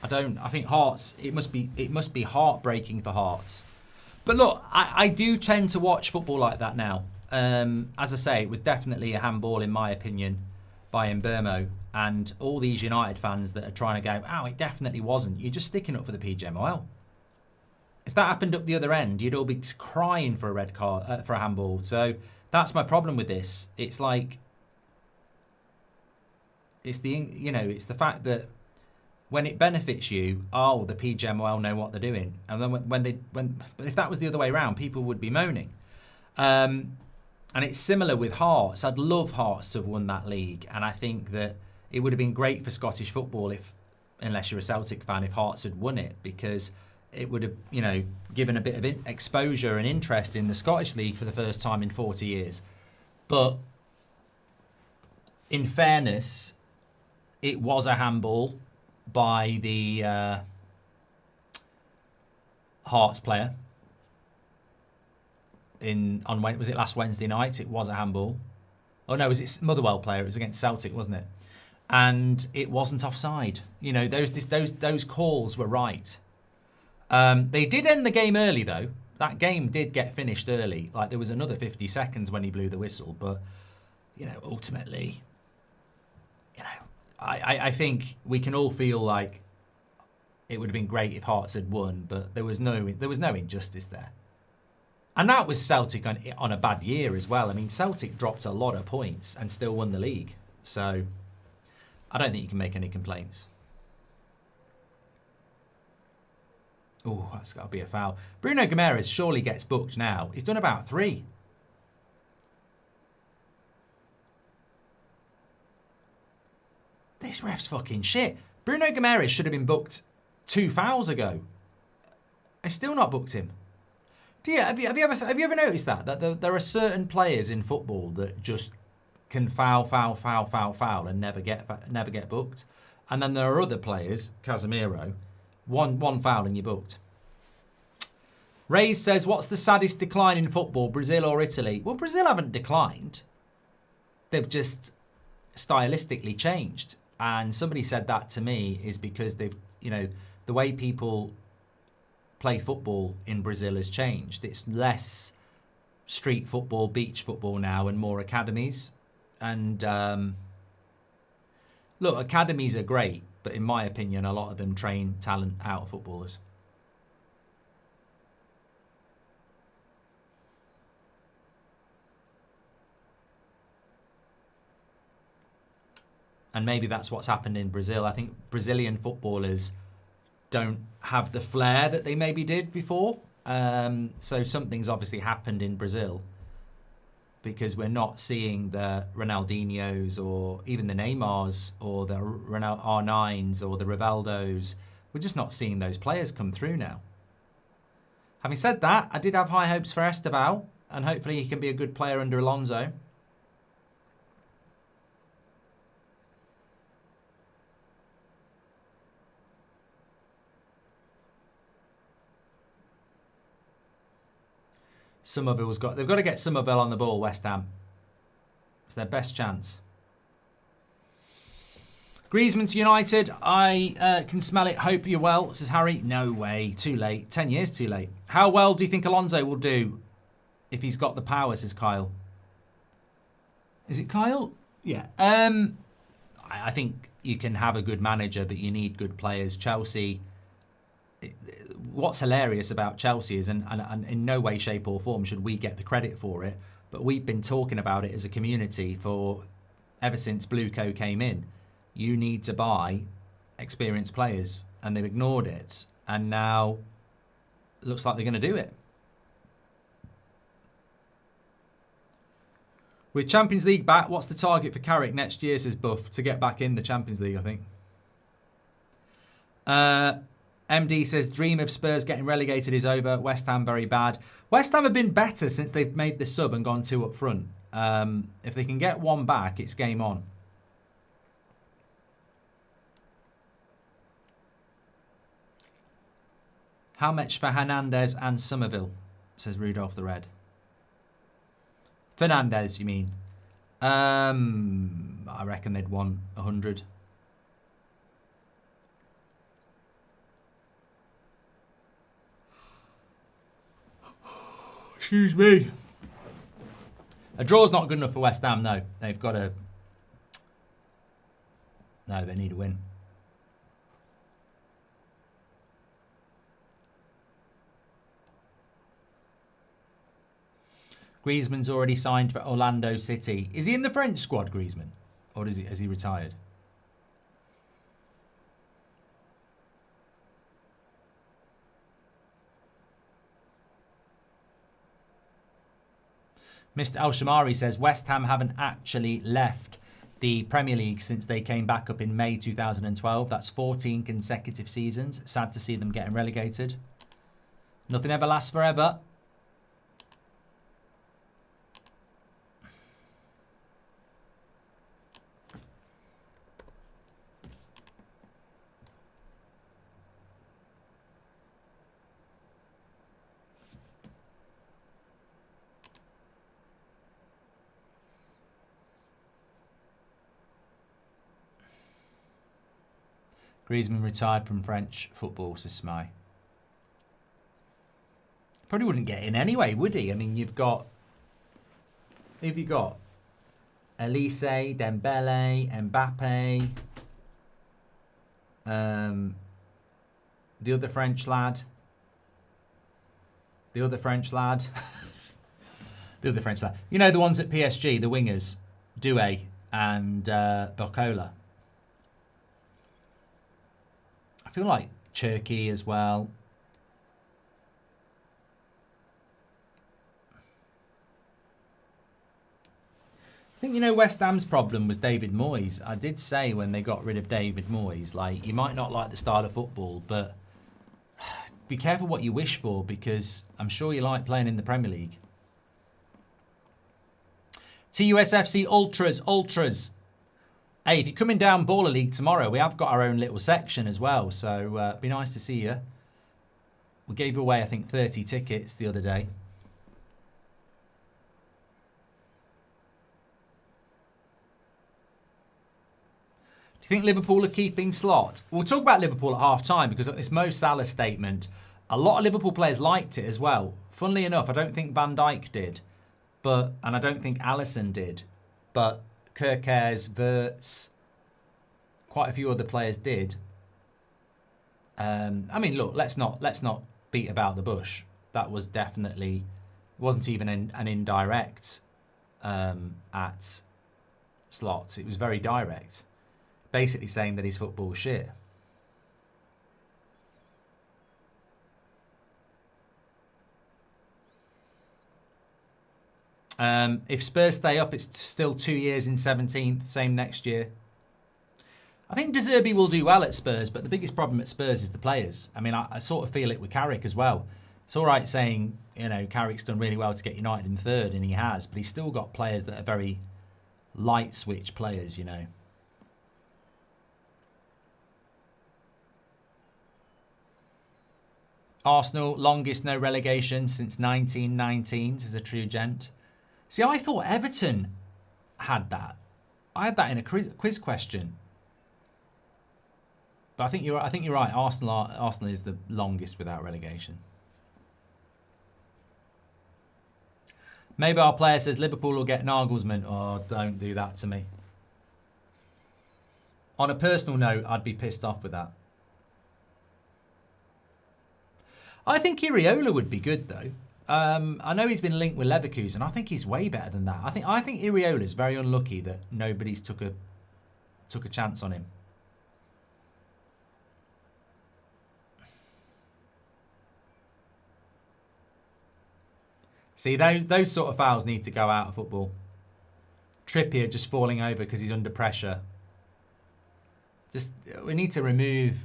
I think Hearts, it must be heartbreaking for Hearts. But look, I do tend to watch football like that now. As I say, it was definitely a handball in my opinion by Mbermo. And all these United fans that are trying to go, oh, it definitely wasn't. You're just sticking up for the PGMOL. If that happened up the other end, you'd all be crying for a red card, for a handball. So that's my problem with this. It's like, it's the fact that when it benefits you, oh, the PGMOL know what they're doing. And then but if that was the other way around, people would be moaning. And it's similar with Hearts. I'd love Hearts to have won that league. And I think that it would have been great for Scottish football unless you're a Celtic fan, if Hearts had won it, because it would have, given a bit of exposure and interest in the Scottish League for the first time in 40 years. But in fairness, it was a handball by the Hearts player. Was it last Wednesday night? It was a handball. Oh no, was it Motherwell player? It was against Celtic, wasn't it? And it wasn't offside. Those calls were right. They did end the game early though. That game did get finished early. Like there was another 50 seconds when he blew the whistle, but ultimately, I think we can all feel like it would have been great if Hearts had won, but there was no injustice there. And that was Celtic on a bad year as well. I mean, Celtic dropped a lot of points and still won the league. So I don't think you can make any complaints. Oh, that's got to be a foul. Bruno Guimaraes surely gets booked now. He's done about 3. This ref's fucking shit. Bruno Guimaraes should have been booked 2 fouls ago. I still not booked him. Have you ever noticed that there are certain players in football that just can foul and never get booked, and then there are other players, Casemiro, one foul and you're booked. Ray's says, what's the saddest decline in football, Brazil or Italy? Well, Brazil haven't declined. They've just stylistically changed. And somebody said that to me is because they've, the way people play football in Brazil has changed. It's less street football, beach football now, and more academies. And look, academies are great, but in my opinion, a lot of them train talent out of footballers. And maybe that's what's happened in Brazil. I think Brazilian footballers don't have the flair that they maybe did before. So something's obviously happened in Brazil, because we're not seeing the Ronaldinhos or even the Neymars or the R9s or the Rivaldos. We're just not seeing those players come through now. Having said that, I did have high hopes for Esteval, and hopefully he can be a good player under Alonso. They've got to get Somerville on the ball, West Ham. It's their best chance. Griezmann to United. I can smell it. Hope you're well, says Harry. No way. Too late. 10 years too late. How well do you think Alonso will do if he's got the power, says Kyle. Is it Kyle? Yeah. I think you can have a good manager, but you need good players. Chelsea... What's hilarious about Chelsea is, and in no way, shape or form should we get the credit for it, but we've been talking about it as a community ever since Blueco came in. You need to buy experienced players, and they've ignored it, and now it looks like they're going to do it. With Champions League back, what's the target for Carrick next year, says Buff? To get back in the Champions League, I think. MD says, dream of Spurs getting relegated is over. West Ham very bad. West Ham have been better since they've made the sub and gone 2 up front. If they can get 1 back, it's game on. How much for Hernandez and Somerville, says Rudolph the Red. Fernandez, you mean? I reckon they'd want 100. Excuse me. A draw's not good enough for West Ham, no. They've got to... No, they need a win. Griezmann's already signed for Orlando City. Is he in the French squad, Griezmann? Or has he retired? Mr. Al-Shamari says, West Ham haven't actually left the Premier League since they came back up in May 2012. That's 14 consecutive seasons. Sad to see them getting relegated. Nothing ever lasts forever. Griezmann retired from French football, says Smythe. Probably wouldn't get in anyway, would he? I mean, you've got... Who have you got? Elise, Dembele, Mbappe. The other French lad. The other French lad. The other French lad. You know, the ones at PSG, the wingers. Doué and Barcola. I feel like Cherky as well. I think, you know, West Ham's problem was David Moyes. I did say when they got rid of David Moyes, like, you might not like the style of football, but be careful what you wish for, because I'm sure you like playing in the Premier League. TUSFC Ultras. Hey, if you're coming down Baller League tomorrow, we have got our own little section as well, so it'd be nice to see you. We gave away, I think, 30 tickets the other day. Do you think Liverpool are keeping Slot? We'll talk about Liverpool at half-time, because at this Mo Salah statement, a lot of Liverpool players liked it as well. Funnily enough, I don't think Van Dijk did, and I don't think Alisson did, but Kerkers, Wirtz, quite a few other players did. I mean, look, let's not beat about the bush. That was definitely, wasn't even an indirect at Slot. It was very direct, basically saying that his football's shit. If Spurs stay up, it's still 2 years in 17th, same next year. I think De Zerbi will do well at Spurs, but the biggest problem at Spurs is the players. I mean, I sort of feel it with Carrick as well. It's all right saying, you know, Carrick's done really well to get United in third, and he has, but he's still got players that are very light switch players, you know. Arsenal, longest no relegation since 1919, says a true gent. See, I thought Everton had that. I had that in a quiz question. But I think you're right. Arsenal is the longest without relegation. Maybe our player says Liverpool will get Nagelsmann. Oh, don't do that to me. On a personal note, I'd be pissed off with that. I think Iraola would be good though. I know he's been linked with Leverkusen. I think he's way better than that. I think Iraola is very unlucky that nobody's took a chance on him. See, those sort of fouls need to go out of football. Trippier just falling over because he's under pressure. We need to remove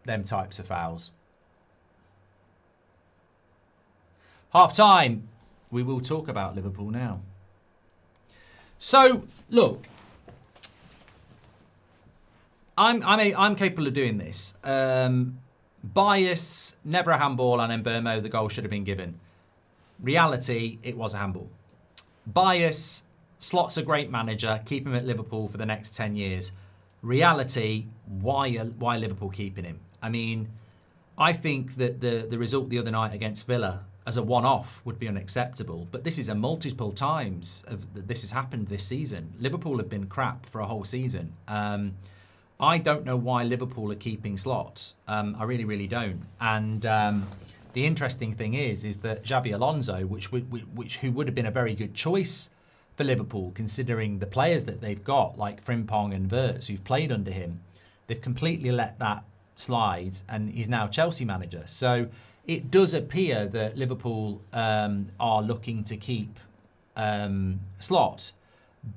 them types of fouls. Half time. We will talk about Liverpool now. So, look. I'm capable of doing this. Bias, never a handball, and Mbeumo, the goal should have been given. Reality, it was a handball. Bias, Slot's a great manager. Keep him at Liverpool for the next 10 years. Reality, why Liverpool keeping him? I mean, I think that the result the other night against Villa as a one-off would be unacceptable. But this is a multiple times this has happened this season. Liverpool have been crap for a whole season. I don't know why Liverpool are keeping Slot. I really, really don't. And the interesting thing is that Xabi Alonso, who would have been a very good choice for Liverpool, considering the players that they've got, like Frimpong and Wirtz, who've played under him, they've completely let that slide, and he's now Chelsea manager. So it does appear that Liverpool are looking to keep Slot,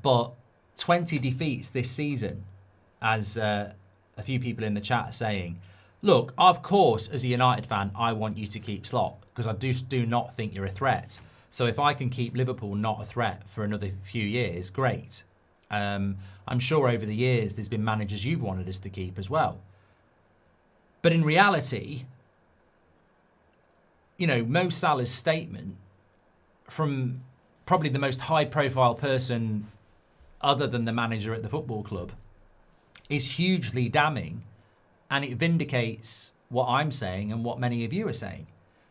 but 20 defeats this season, as a few people in the chat are saying. Look, of course, as a United fan, I want you to keep Slot because I do not think you're a threat. So if I can keep Liverpool not a threat for another few years, great. I'm sure over the years there's been managers you've wanted us to keep as well. But in reality, you know, Mo Salah's statement from probably the most high-profile person other than the manager at the football club is hugely damning. And it vindicates what I'm saying and what many of you are saying.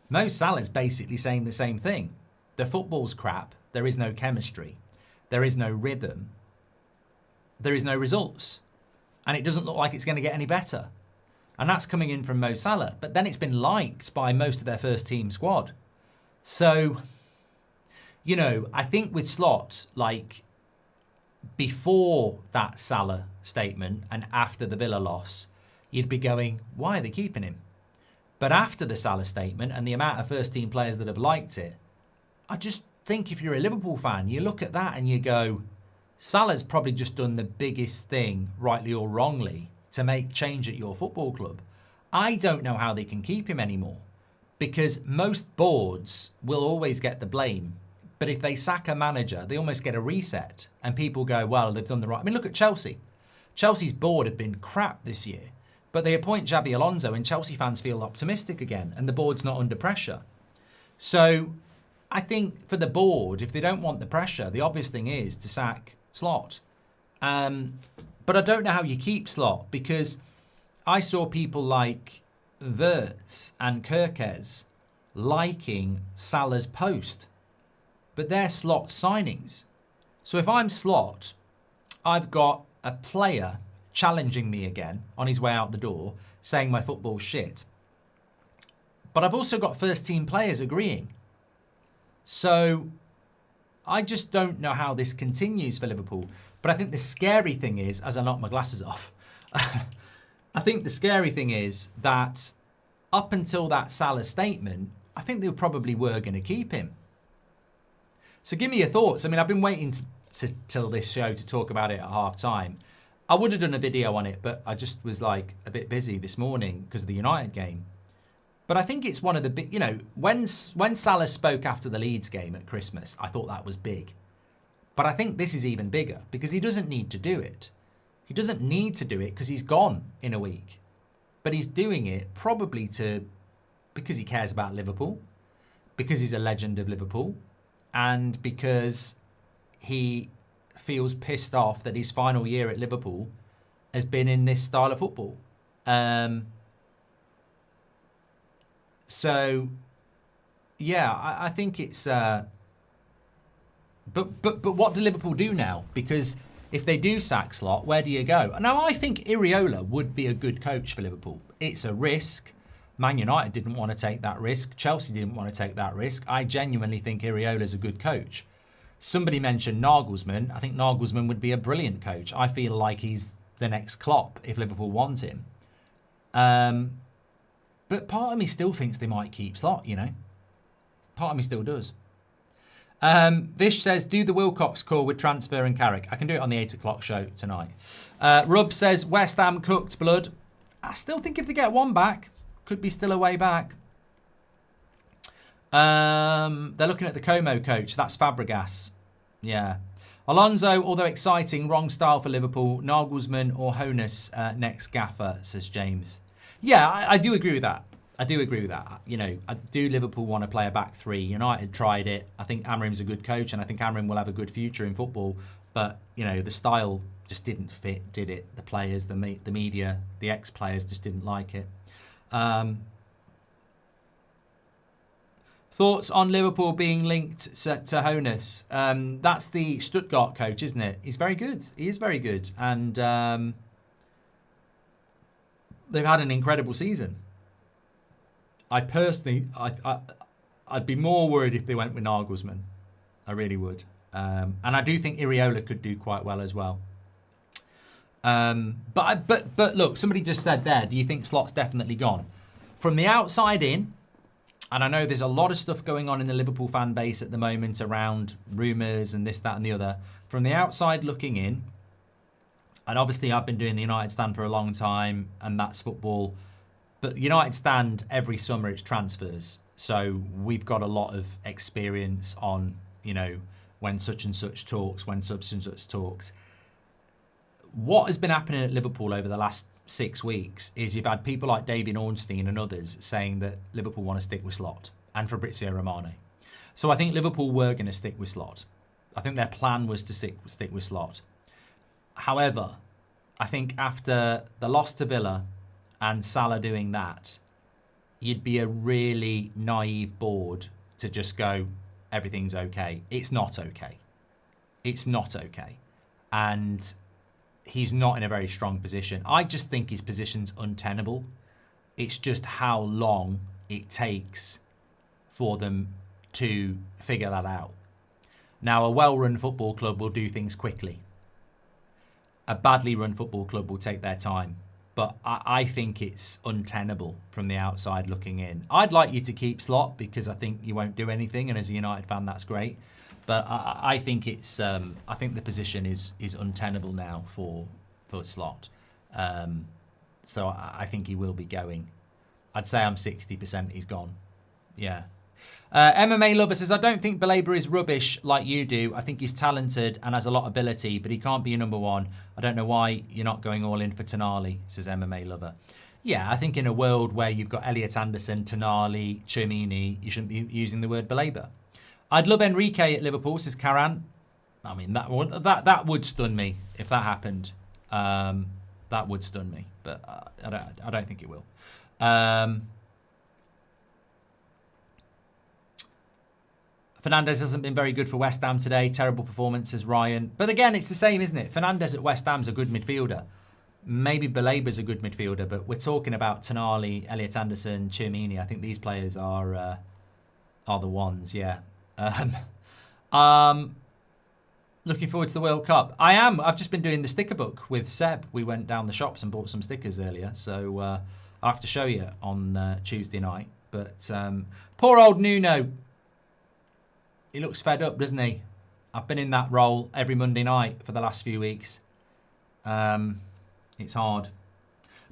Mo Salah's basically saying the same thing. The football's crap. There is no chemistry. There is no rhythm. There is no results. And it doesn't look like it's going to get any better. And that's coming in from Mo Salah. But then it's been liked by most of their first team squad. So, you know, I think with Slot, like, before that Salah statement and after the Villa loss, you'd be going, why are they keeping him? But after the Salah statement and the amount of first-team players that have liked it, I just think if you're a Liverpool fan, you look at that and you go, Salah's probably just done the biggest thing, rightly or wrongly, to make change at your football club. I don't know how they can keep him anymore because most boards will always get the blame. But if they sack a manager, they almost get a reset and people go, well, they've done the right. I mean, look at Chelsea. Chelsea's board have been crap this year. But they appoint Xabi Alonso and Chelsea fans feel optimistic again and the board's not under pressure. So I think for the board, if they don't want the pressure, the obvious thing is to sack Slot. But I don't know how you keep Slot because I saw people like Wirtz and Kirkes liking Salah's post. But they're Slot signings. So if I'm Slot, I've got a player challenging me again on his way out the door, saying my football's shit. But I've also got first team players agreeing. So I just don't know how this continues for Liverpool. But I think the scary thing is, as I knock my glasses off, I think the scary thing is that up until that Salah statement, I think they probably were going to keep him. So give me your thoughts. I mean, I've been waiting till this show to talk about it at half time. I would have done a video on it, but I just was like a bit busy this morning because of the United game. But I think it's one of the big, when Salah spoke after the Leeds game at Christmas, I thought that was big. But I think this is even bigger because he doesn't need to do it. He doesn't need to do it because he's gone in a week. But he's doing it probably because he cares about Liverpool, because he's a legend of Liverpool, and because he feels pissed off that his final year at Liverpool has been in this style of football. So, yeah, I think it's... But what do Liverpool do now? Because if they do sack Slot, where do you go? Now, I think Iraola would be a good coach for Liverpool. It's a risk. Man United didn't want to take that risk. Chelsea didn't want to take that risk. I genuinely think Iraola's a good coach. Somebody mentioned Nagelsmann. I think Nagelsmann would be a brilliant coach. I feel like he's the next Klopp if Liverpool want him. But part of me still thinks they might keep Slot, Part of me still does. Vish says, do the Wilcox call with transfer and Carrick. I can do it on the 8 o'clock show tonight. Rub says, West Ham cooked blood. I still think if they get one back, could be still a way back. They're looking at the Como coach. That's Fabregas. Yeah. Alonso, although exciting, wrong style for Liverpool. Nagelsmann or Honus next gaffer, says James. Yeah, I do agree with that. I do Liverpool want to play a back three. United tried it. I think Amrim's a good coach, and I think Amrim will have a good future in football. But, the style just didn't fit, did it? The players, the media, the ex-players just didn't like it. Thoughts on Liverpool being linked to Honus? That's the Stuttgart coach, isn't it? He's very good. He is very good. And they've had an incredible season. I personally, I'd be more worried if they went with Nagelsmann. I really would. And I do think Iraola could do quite well as well. But look, somebody just said there, do you think Slot's definitely gone? From the outside in, and I know there's a lot of stuff going on in the Liverpool fan base at the moment around rumours and this, that and the other. From the outside looking in, and obviously I've been doing the United stand for a long time, and that's football. But the United stand, every summer it's transfers. So we've got a lot of experience on, when such and such talks, when such and such talks. What has been happening at Liverpool over the last 6 weeks is you've had people like David Ornstein and others saying that Liverpool want to stick with Slot and Fabrizio Romano. So I think Liverpool were going to stick with Slot. I think their plan was to stick with Slot. However, I think after the loss to Villa and Salah doing that, you'd be a really naive board to just go, everything's okay. It's not okay. It's not okay. And he's not in a very strong position. I just think his position's untenable. It's just how long it takes for them to figure that out. Now, a well-run football club will do things quickly. A badly run football club will take their time. But I think it's untenable from the outside looking in. I'd like you to keep Slot because I think you won't do anything, and as a United fan, that's great. But I think it's I think the position is untenable now for Slot. So I think he will be going. I'd say I'm 60% he's gone. Yeah. MMA Lover says, I don't think Baleba is rubbish like you do. I think he's talented and has a lot of ability, but he can't be a number one. I don't know why you're not going all in for Tonali, says MMA Lover. Yeah, I think in a world where you've got Elliot Anderson, Tonali, Tchouameni, you shouldn't be using the word Baleba. I'd love Enrique at Liverpool, says Karan. I mean, that would stun me if that happened. That would stun me, but I don't think it will. Fernandes hasn't been very good for West Ham today. Terrible performance, says Ryan. But again, it's the same, isn't it? Fernandes at West Ham's a good midfielder. Maybe Baleba's a good midfielder, but we're talking about Tonali, Elliot Anderson, Tchouameni. I think these players are the ones, yeah. Looking forward to the World Cup. I am. I've just been doing the sticker book with Seb. We went down the shops and bought some stickers earlier, so I'll have to show you on Tuesday night. But poor old Nuno. He looks fed up, doesn't he? I've been in that role every Monday night for the last few weeks. It's hard.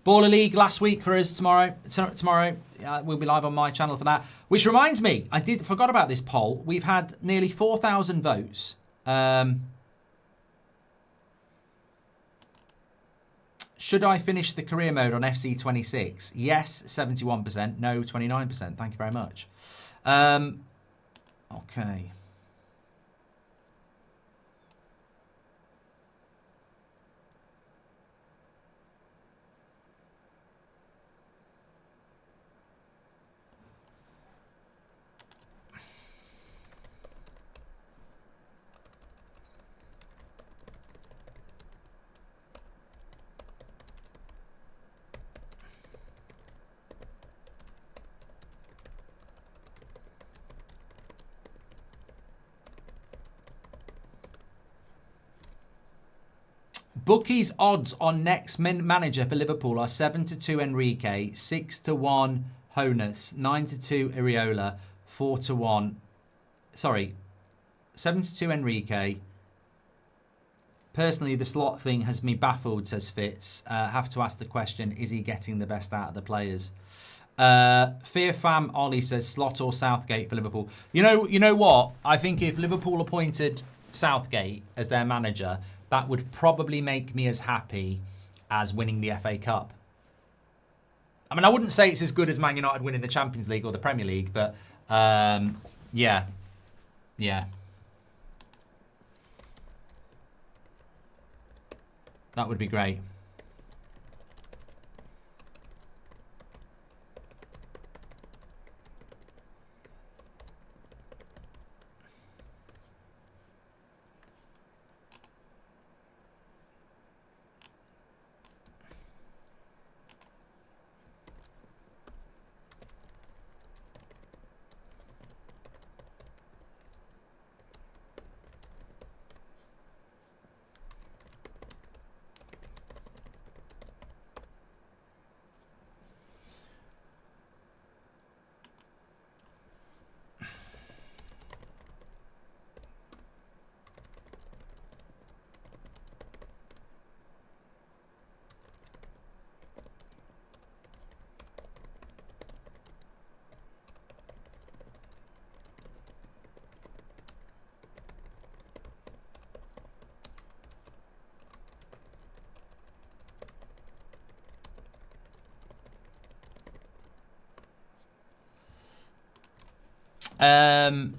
Baller League last week for us tomorrow. Tomorrow we'll be live on my channel for that. Which reminds me, forgot about this poll. We've had nearly 4,000 votes. Should I finish the career mode on FC26? Yes, 71%. No, 29%. Thank you very much. Okay. Bookies odds on next manager for Liverpool are 7-2 Enrique, 6-1 Honus, 9-2 Iriola, 4-1. Sorry, 7-2 Enrique. Personally, the slot thing has me baffled, says Fitz. Have to ask the question, is he getting the best out of the players? Fear Fam Ollie says slot or Southgate for Liverpool. You know what? I think if Liverpool appointed Southgate as their manager, that would probably make me as happy as winning the FA Cup. I mean, I wouldn't say it's as good as Man United winning the Champions League or the Premier League, but yeah. That would be great.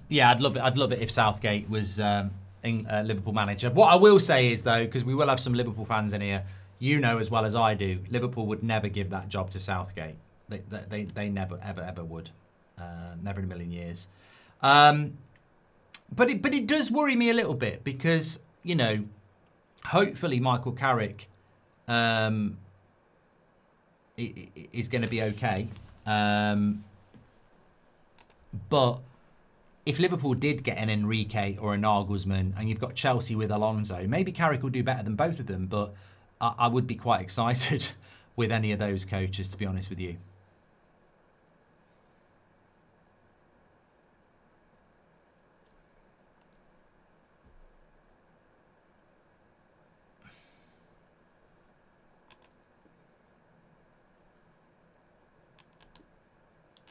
Yeah, I'd love it. I'd love it if Southgate was Liverpool manager. What I will say is, though, because we will have some Liverpool fans in here, you know as well as I do, Liverpool would never give that job to Southgate. They never, ever would. Never in a million years. But it does worry me a little bit because, you know, hopefully Michael Carrick is going to be okay. But if Liverpool did get an Enrique or a Nagelsmann and you've got Chelsea with Alonso, maybe Carrick will do better than both of them, but I would be quite excited with any of those coaches, to be honest with you.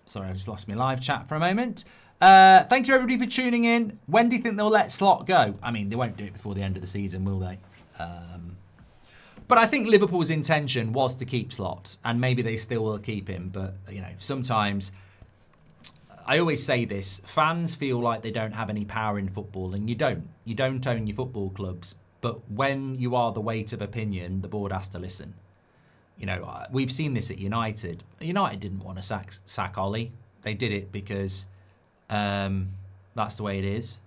Sorry, I just lost my live chat for a moment. Thank you, everybody, for tuning in. When do you think they'll let Slot go? I mean, they won't do it before the end of the season, will they? But I think Liverpool's intention was to keep Slot, and maybe they still will keep him. But, you know, sometimes, I always say this, fans feel like they don't have any power in football, and you don't. You don't own your football clubs. But when you are the weight of opinion, the board has to listen. You know, we've seen this at United. United didn't want to sack Ollie. They did it because that's the way it is.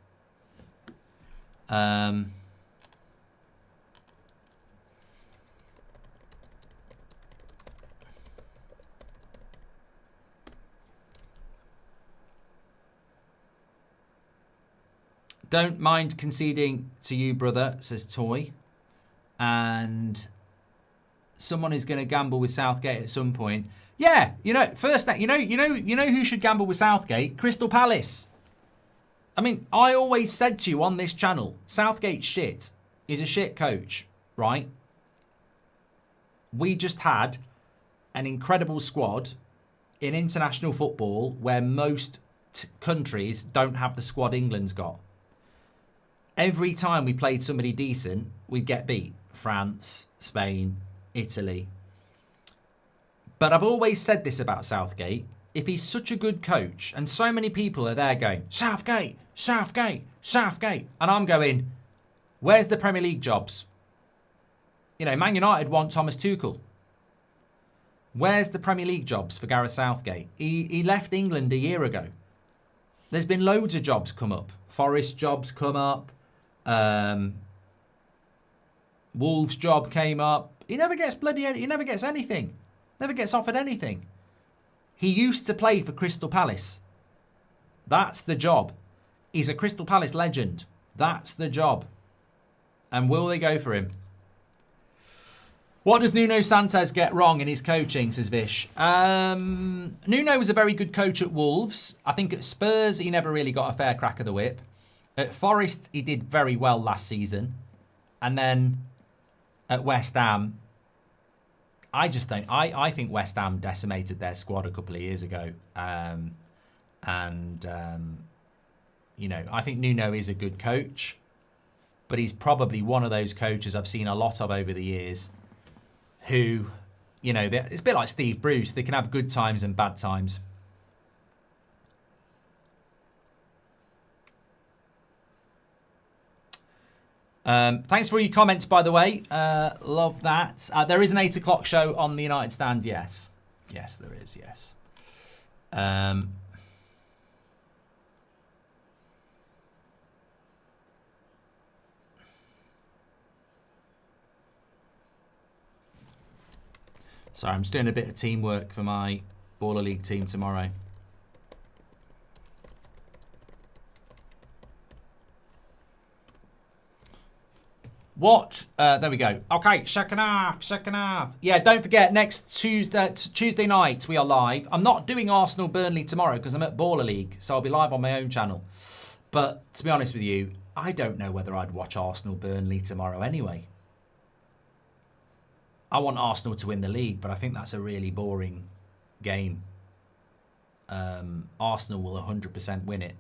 Don't mind conceding to you, brother, says Toy. And someone is going to gamble with Southgate at some point. Yeah, you know, first, you know who should gamble with Southgate? Crystal Palace. I mean, I always said to you on this channel, Southgate's shit. He's a shit coach, right? We just had an incredible squad in international football where most countries don't have the squad England's got. Every time we played somebody decent, we'd get beat. France, Spain, Italy. But I've always said this about Southgate. If he's such a good coach, and so many people are there going, Southgate, Southgate, Southgate. And I'm going, where's the Premier League jobs? You know, Man United want Thomas Tuchel. Where's the Premier League jobs for Gareth Southgate? He left England a year ago. There's been loads of jobs come up. Forest jobs come up. Wolves job came up. He never gets anything. Never gets offered anything. He used to play for Crystal Palace. That's the job. He's a Crystal Palace legend. That's the job. And will they go for him? What does Nuno Santos get wrong in his coaching, says Vish? Nuno was a very good coach at Wolves. I think at Spurs, he never really got a fair crack of the whip. At Forest, he did very well last season. And then at West Ham, I think West Ham decimated their squad a couple of years ago. You know, I think Nuno is a good coach. But he's probably one of those coaches I've seen a lot of over the years who, you know, it's a bit like Steve Bruce. They can have good times and bad times. Thanks for all your comments, by the way. Love that. There is an 8 o'clock show on the United Stand, yes. Yes, there is, yes. Sorry, I'm just doing a bit of teamwork for my Baller League team tomorrow. What? There we go. Okay, second half. Yeah, don't forget, next Tuesday night, we are live. I'm not doing Arsenal-Burnley tomorrow because I'm at Baller League, so I'll be live on my own channel. But to be honest with you, I don't know whether I'd watch Arsenal-Burnley tomorrow anyway. I want Arsenal to win the league, but I think that's a really boring game. Arsenal will 100% win it.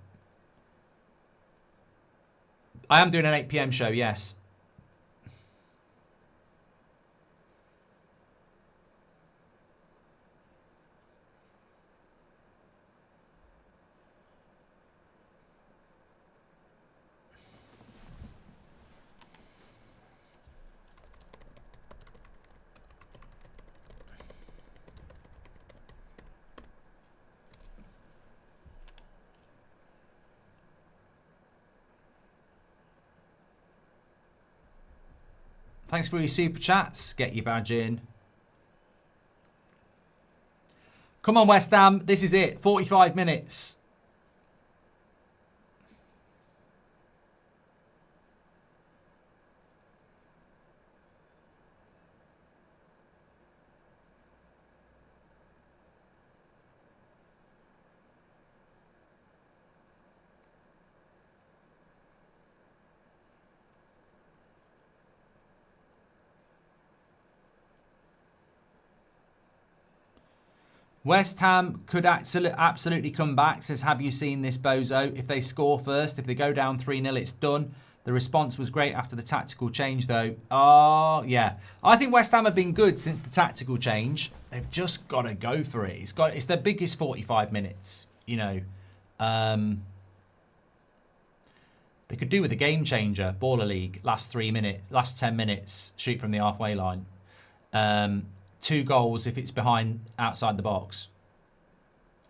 I am doing an 8 PM show, yes. Thanks for your super chats. Get your badge in. Come on, West Ham. This is it. 45 minutes. West Ham could absolutely come back. Says, have you seen this, bozo? If they score first, if they go down 3-0, it's done. The response was great after the tactical change, though. Oh, yeah. I think West Ham have been good since the tactical change. They've just got to go for it. It's their biggest 45 minutes, you know. They could do with a game changer, Baller League, last 10 minutes, shoot from the halfway line. 2 goals if it's behind outside the box.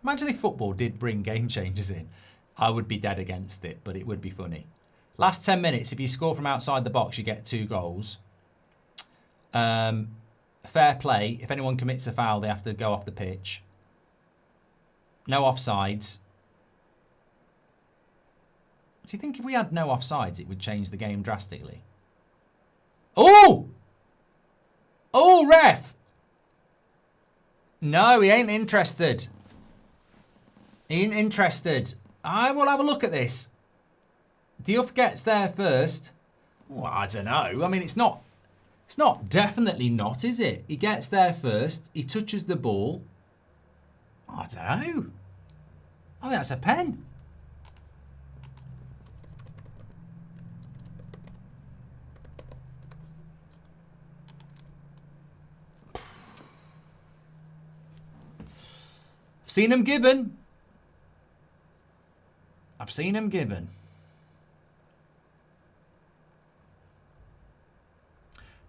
Imagine if football did bring game changers in. I would be dead against it, but it would be funny. Last 10 minutes, if you score from outside the box, you get 2 goals. Fair play. If anyone commits a foul, they have to go off the pitch. No offsides. Do you think if we had no offsides, it would change the game drastically? Oh! Oh, ref! No, he ain't interested. He ain't interested. I will have a look at this. Diouf gets there first. Well, I don't know. I mean, it's not definitely not, is it? He gets there first. He touches the ball. I don't know. I think that's a pen. I've seen him given. I've seen him given.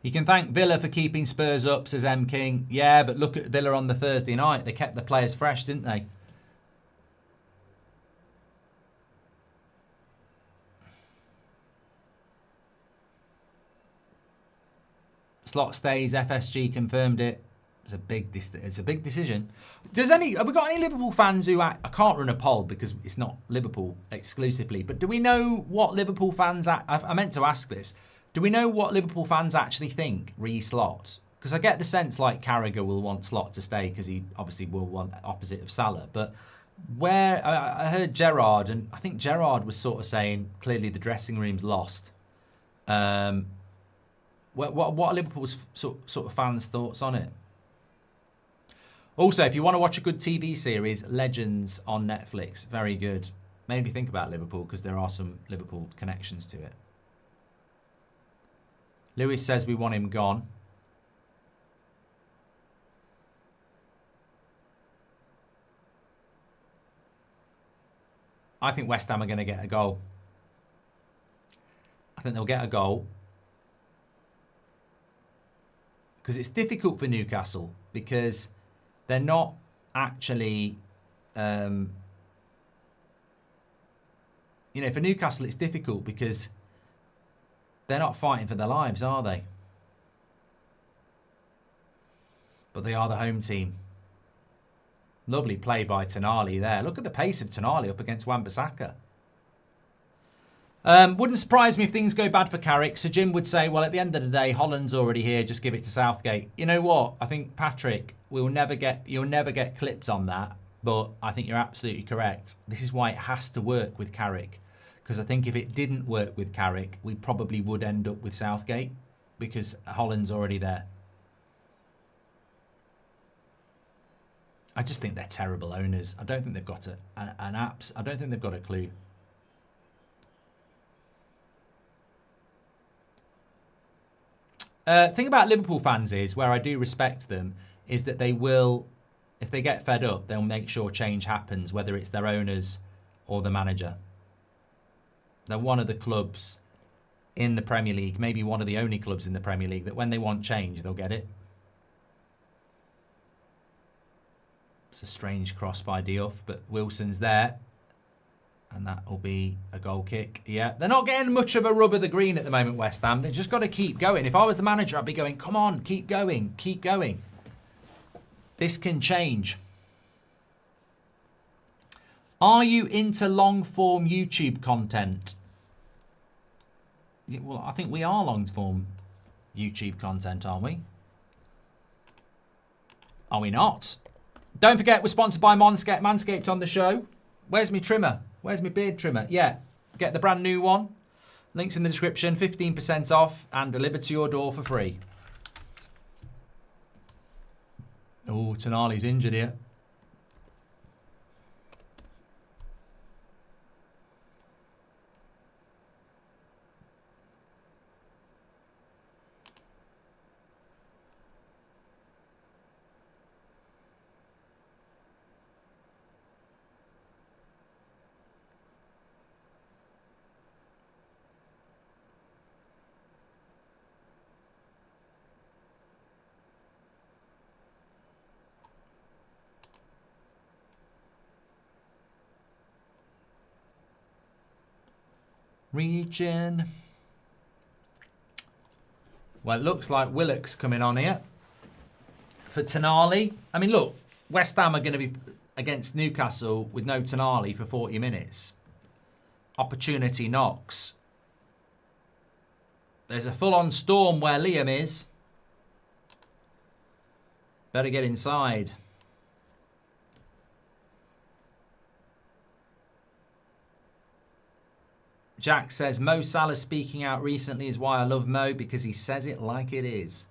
You can thank Villa for keeping Spurs up, says M. King. Yeah, but look at Villa on the Thursday night. They kept the players fresh, didn't they? Slot stays. FSG confirmed it. It's a big decision. Have we got any Liverpool fans who I can't run a poll because it's not Liverpool exclusively, but do we know what Liverpool fans I meant to ask this. Do we know what Liverpool fans actually think re-Slot? Because I get the sense like Carragher will want Slot to stay because he obviously will want opposite of Salah. But where I heard Gerrard, and I think Gerrard was sort of saying clearly the dressing room's lost. What are Liverpool's sort of fans' thoughts on it? Also, if you want to watch a good TV series, Legends on Netflix, very good. Made me think about Liverpool because there are some Liverpool connections to it. Lewis says we want him gone. I think West Ham are going to get a goal. I think they'll get a goal. Because it's difficult for Newcastle because they're not actually... for Newcastle it's difficult because they're not fighting for their lives, are they? But they are the home team. Lovely play by Tonali there. Look at the pace of Tonali up against Wan-Bissaka. Wouldn't surprise me if things go bad for Carrick. So Jim would say, well, at the end of the day, Holland's already here. Just give it to Southgate. You know what? I think, Patrick, you'll never get clipped on that. But I think you're absolutely correct. This is why it has to work with Carrick. Because I think if it didn't work with Carrick, we probably would end up with Southgate. Because Holland's already there. I just think they're terrible owners. I don't think they've got I don't think they've got a clue. Thing about Liverpool fans is, where I do respect them, is that they will, if they get fed up, they'll make sure change happens, whether it's their owners or the manager. They're one of the clubs in the Premier League, maybe one of the only clubs in the Premier League, that when they want change, they'll get it. It's a strange cross by Diouf, but Wilson's there. And that will be a goal kick. Yeah, they're not getting much of a rub of the green at the moment, West Ham. They've just got to keep going. If I was the manager, I'd be going, come on, keep going, keep going. This can change. Are you into long-form YouTube content? Yeah, well, I think we are long-form YouTube content, aren't we? Are we not? Don't forget, we're sponsored by Manscaped on the show. Where's my trimmer? Where's my beard trimmer? Yeah, get the brand new one. Links in the description. 15% off and delivered to your door for free. Oh, Tonali's injured here. Region. Well, it looks like Willock's coming on here for Tonali. I mean, look, West Ham are going to be against Newcastle with no Tonali for 40 minutes. Opportunity knocks. There's a full-on storm where Liam is. Better get inside. Jack says, Mo Salah speaking out recently is why I love Mo, because he says it like it is.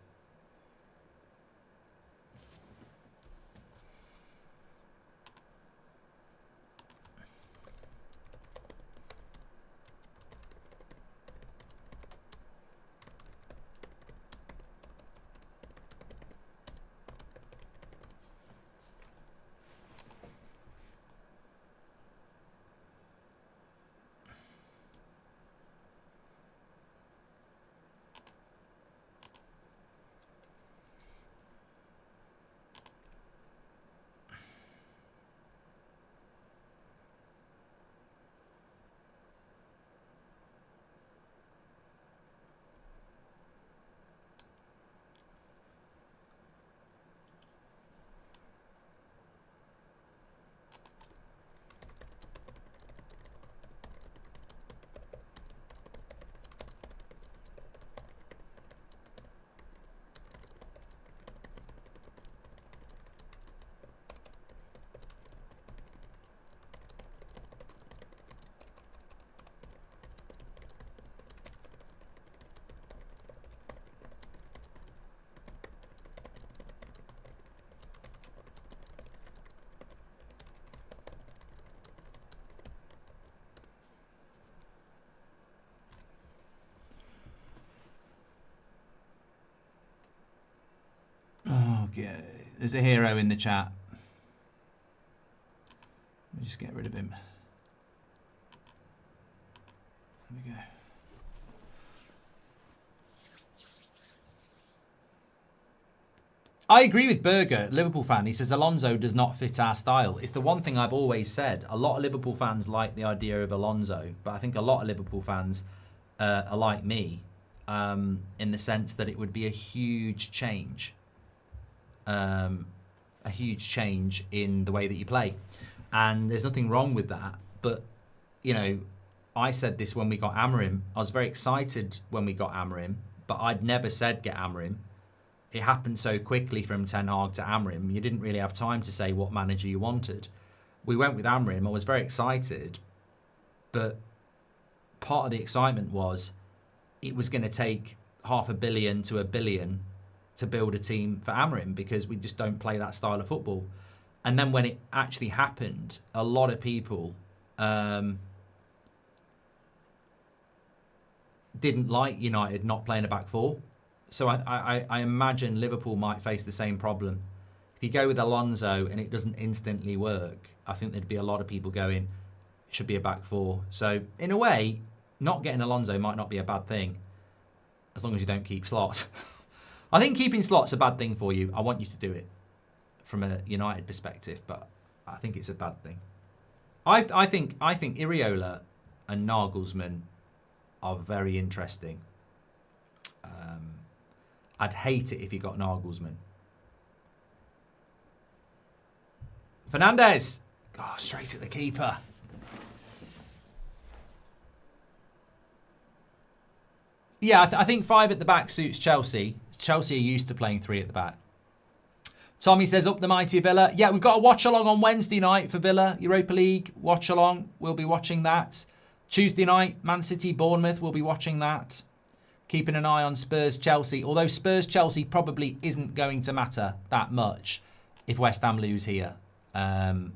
Okay, there's a hero in the chat. Let me just get rid of him. There we go. I agree with Berger, Liverpool fan. He says Alonso does not fit our style. It's the one thing I've always said. A lot of Liverpool fans like the idea of Alonso, but I think a lot of Liverpool fans are like me in the sense that it would be a huge change. A huge change in the way that you play. And there's nothing wrong with that. But, you know, I said this when we got Amorim. I was very excited when we got Amorim, but I'd never said get Amorim. It happened so quickly from Ten Hag to Amorim. You didn't really have time to say what manager you wanted. We went with Amorim. I was very excited. But part of the excitement was it was going to take $500 million to $1 billion to build a team for Amorim, because we just don't play that style of football. And then when it actually happened, a lot of people didn't like United not playing a back four. So I imagine Liverpool might face the same problem. If you go with Alonso and it doesn't instantly work, I think there'd be a lot of people going, it should be a back four. So in a way, not getting Alonso might not be a bad thing, as long as you don't keep Slot. I think keeping Slot's a bad thing for you. I want you to do it from a United perspective, but I think it's a bad thing. I think Iriola and Nagelsmann are very interesting. I'd hate it if you got Nagelsmann. Fernandes. Oh, straight at the keeper. Yeah, I think 5 at the back suits Chelsea. Chelsea are used to playing 3 at the back. Tommy says, up the mighty Villa. Yeah, we've got a watch-along on Wednesday night for Villa. Europa League watch-along. We'll be watching that. Tuesday night, Man City, Bournemouth. We'll be watching that. Keeping an eye on Spurs-Chelsea. Although Spurs-Chelsea probably isn't going to matter that much if West Ham lose here. Hall's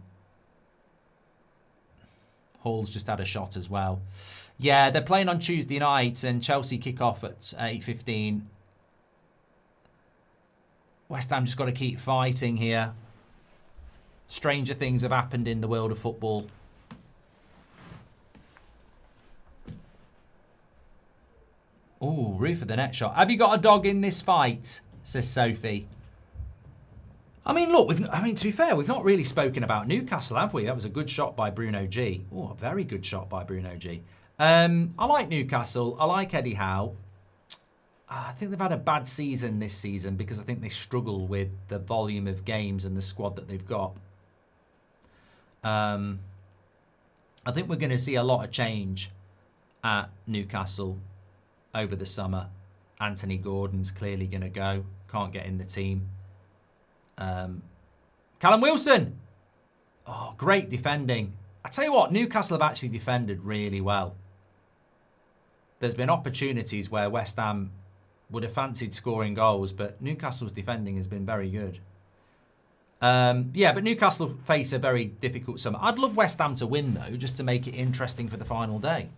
just had a shot as well. Yeah, they're playing on Tuesday night and Chelsea kick off at 8:15. West Ham just got to keep fighting here. Stranger things have happened in the world of football. Oh, roof of the net shot. Have you got a dog in this fight? Says Sophie. I mean, look, to be fair, we've not really spoken about Newcastle, have we? That was a good shot by Bruno G. Oh, a very good shot by Bruno G. I like Newcastle. I like Eddie Howe. I think they've had a bad season this season because I think they struggle with the volume of games and the squad that they've got. I think we're going to see a lot of change at Newcastle over the summer. Anthony Gordon's clearly going to go. Can't get in the team. Callum Wilson. Oh, great defending. I tell you what, Newcastle have actually defended really well. there's been opportunities where West Ham would have fancied scoring goals, but Newcastle's defending has been very good. Yeah, but Newcastle face a very difficult summer. I'd love West Ham to win, though, just to make it interesting for the final day.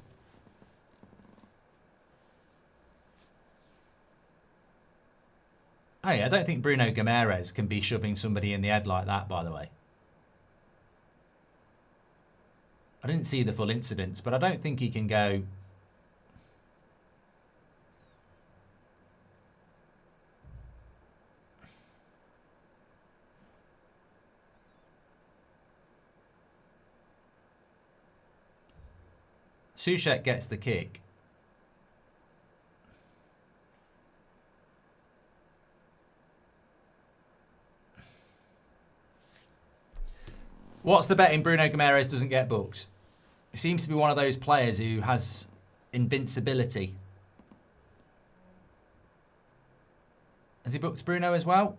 Oh, yeah, I don't think Bruno Guimaraes can be shoving somebody in the head like that, by the way. I didn't see the full incident, but I don't think he can go... Soucek gets the kick. What's the betting Bruno Guimaraes doesn't get booked? He seems to be one of those players who has invincibility. Has he booked Bruno as well?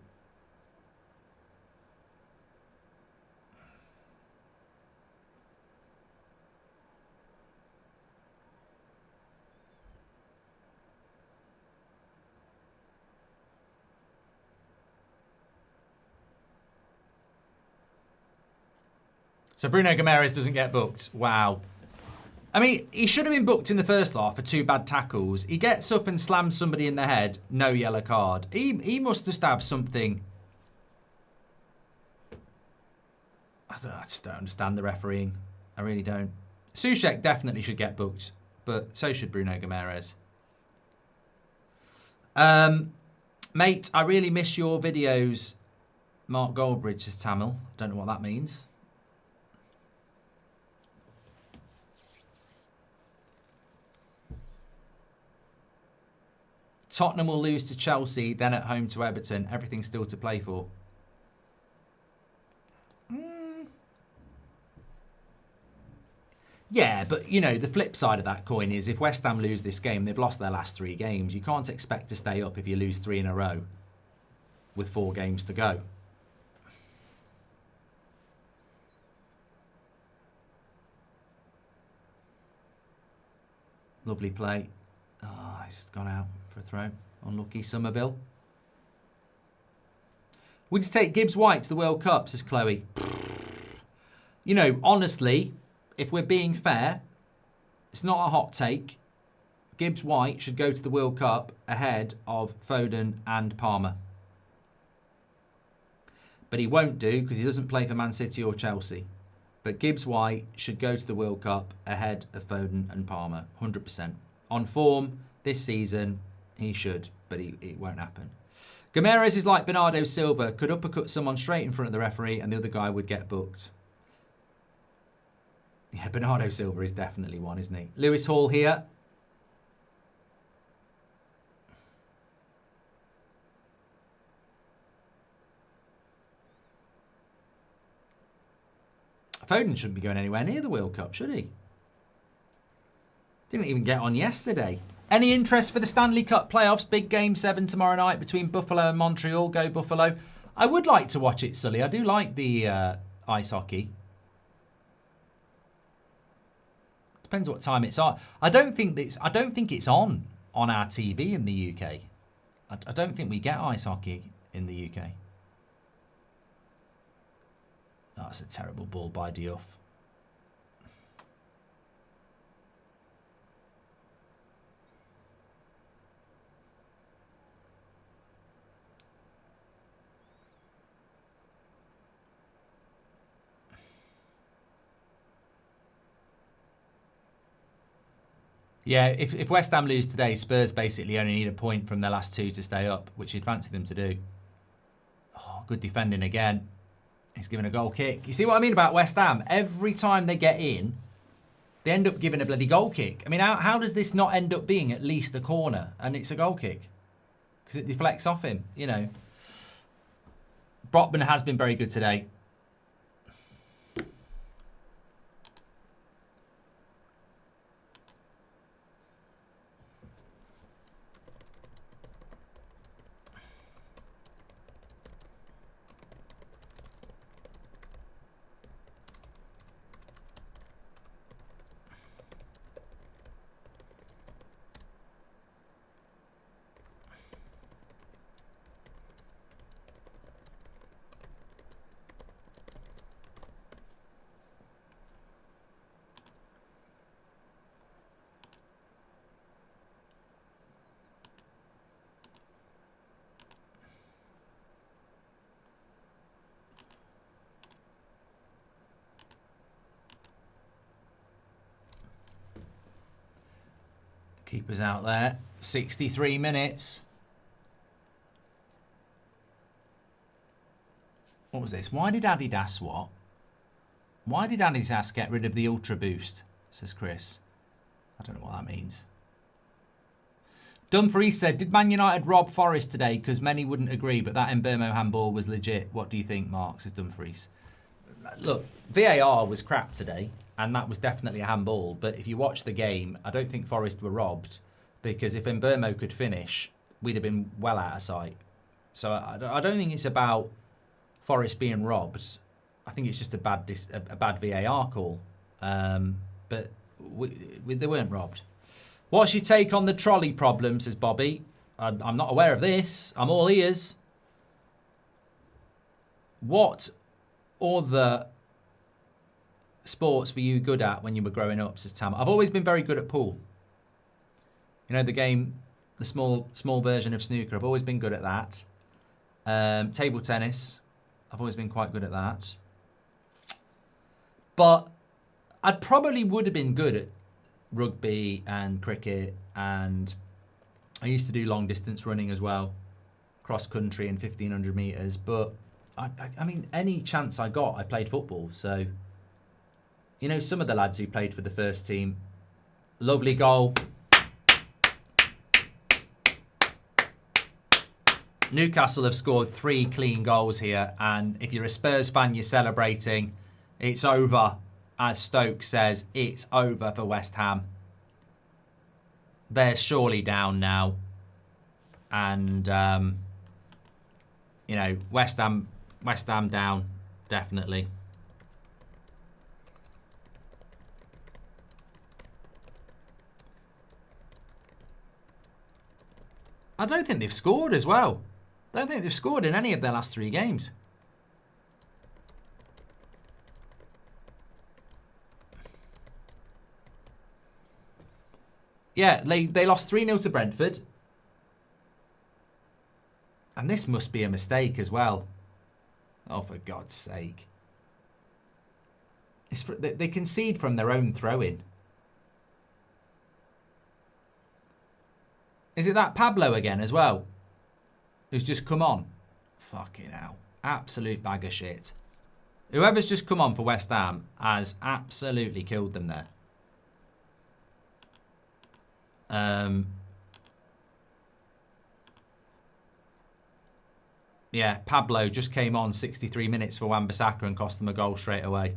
So Bruno Guimaraes doesn't get booked. Wow. I mean, he should have been booked in the first half for 2 bad tackles. He gets up and slams somebody in the head. No yellow card. He must just have something. I just don't understand the refereeing. I really don't. Soucek definitely should get booked, but so should Bruno Guimaraes. Mate, I really miss your videos. Mark Goldbridge says Tamil. Don't know what that means. Tottenham will lose to Chelsea, then at home to Everton. Everything still to play for. Yeah, but, you know, the flip side of that coin is if West Ham lose this game, they've lost their last 3 games. You can't expect to stay up if you lose 3 in a row with 4 games to go. Lovely play. Oh, he's gone out for a throw. Unlucky Somerville. Would you take Gibbs White to the World Cup, says Chloe? You know, honestly, if we're being fair, it's not a hot take. Gibbs White should go to the World Cup ahead of Foden and Palmer. But he won't do because he doesn't play for Man City or Chelsea. But Gibbs White should go to the World Cup ahead of Foden and Palmer, 100%. On form this season, he should, but it won't happen. Guimaraes is like Bernardo Silva, could uppercut someone straight in front of the referee and the other guy would get booked. Yeah, Bernardo Silva is definitely one, isn't he? Lewis Hall here. Foden shouldn't be going anywhere near the World Cup, should he? Didn't even get on yesterday. Any interest for the Stanley Cup playoffs? Big game 7 tomorrow night between Buffalo and Montreal. Go Buffalo. I would like to watch it, Sully. I do like the ice hockey. Depends what time it's on. I don't think it's on our TV in the UK. I don't think we get ice hockey in the UK. Oh, that's a terrible ball by Diouf. Yeah, if West Ham lose today, Spurs basically only need a point from their last 2 to stay up, which you'd fancy them to do. Oh, good defending again. He's given a goal kick. You see what I mean about West Ham? Every time they get in, they end up giving a bloody goal kick. I mean, how does this not end up being at least a corner and it's a goal kick? Because it deflects off him, you know. Brockman has been very good today. Keeper's out there. 63 minutes. What was this? Why did Adidas what? Why did Adidas get rid of the Ultra Boost? Says Chris. I don't know what that means. Dumfries said, did Man United rob Forest today? Because many wouldn't agree, but that Mbeumo handball was legit. What do you think, Mark? Says Dumfries. Look, VAR was crap today, and that was definitely a handball. But if you watch the game, I don't think Forest were robbed, because if Mbeumo could finish, we'd have been well out of sight. So I don't think it's about Forest being robbed. I think it's just a bad VAR call. But they weren't robbed. What's your take on the trolley problem, says Bobby. I'm not aware of this. I'm all ears. What other sports were you good at when you were growing up, says Tam? I've always been very good at pool. You know, the game, the small version of snooker. I've always been good at that. Table tennis. I've always been quite good at that. But I probably would have been good at rugby and cricket, and I used to do long distance running as well, cross country and 1500 metres. But I mean, any chance I got, I played football. So, you know, some of the lads who played for the first team, lovely goal. Newcastle have scored 3 clean goals here, and if you're a Spurs fan, you're celebrating. It's over. As Stoke says, it's over for West Ham. They're surely down now. And, you know, West Ham down, definitely. I don't think they've scored as well. I don't think they've scored in any of their last 3 games. Yeah, they lost 3-0 to Brentford. And this must be a mistake as well. Oh, for God's sake. They concede from their own throw-in. Is it that Pablo again as well? Who's just come on? Fucking hell. Absolute bag of shit. Whoever's just come on for West Ham has absolutely killed them there. Yeah, Pablo just came on 63 minutes for Wan-Bissaka and cost them a goal straight away.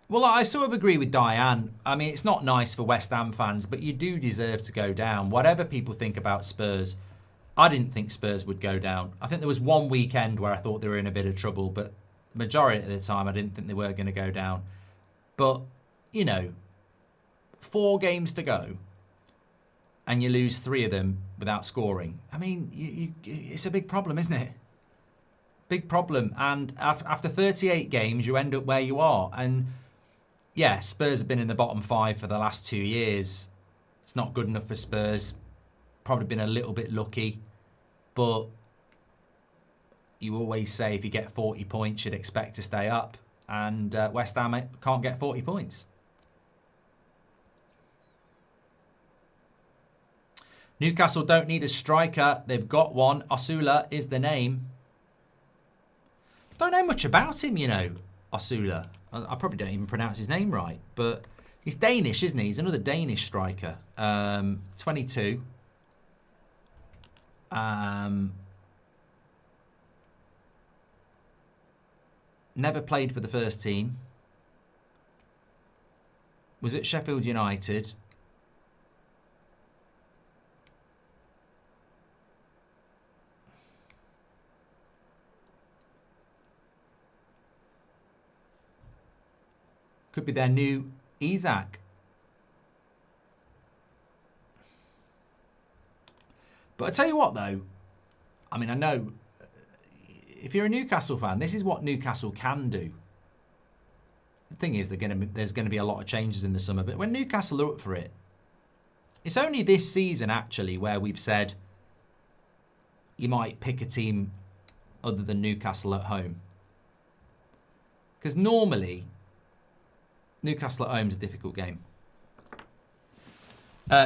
Well, I sort of agree with Diane. I mean, it's not nice for West Ham fans, but you do deserve to go down. Whatever people think about Spurs, I didn't think Spurs would go down. I think there was one weekend where I thought they were in a bit of trouble, but the majority of the time I didn't think they were going to go down. But, you know, 4 games to go and you lose 3 of them without scoring. I mean, it's a big problem, isn't it? Big problem. And after 38 games, you end up where you are. And, yeah, Spurs have been in the bottom 5 for the last 2 years. It's not good enough for Spurs. Probably been a little bit lucky. But you always say if you get 40 points, you'd expect to stay up. And West Ham can't get 40 points. Newcastle don't need a striker. They've got one. Osula is the name. Don't know much about him, you know, Osula. I probably don't even pronounce his name right. But he's Danish, isn't he? He's another Danish striker. 22. Never played for the first team. Was at Sheffield United. Could be their new Isak. But I tell you what, though. I mean, I know if you're a Newcastle fan, this is what Newcastle can do. The thing is, there's going to be a lot of changes in the summer. But when Newcastle are up for it, it's only this season, actually, where we've said, you might pick a team other than Newcastle at home. Because normally, Newcastle at home is a difficult game.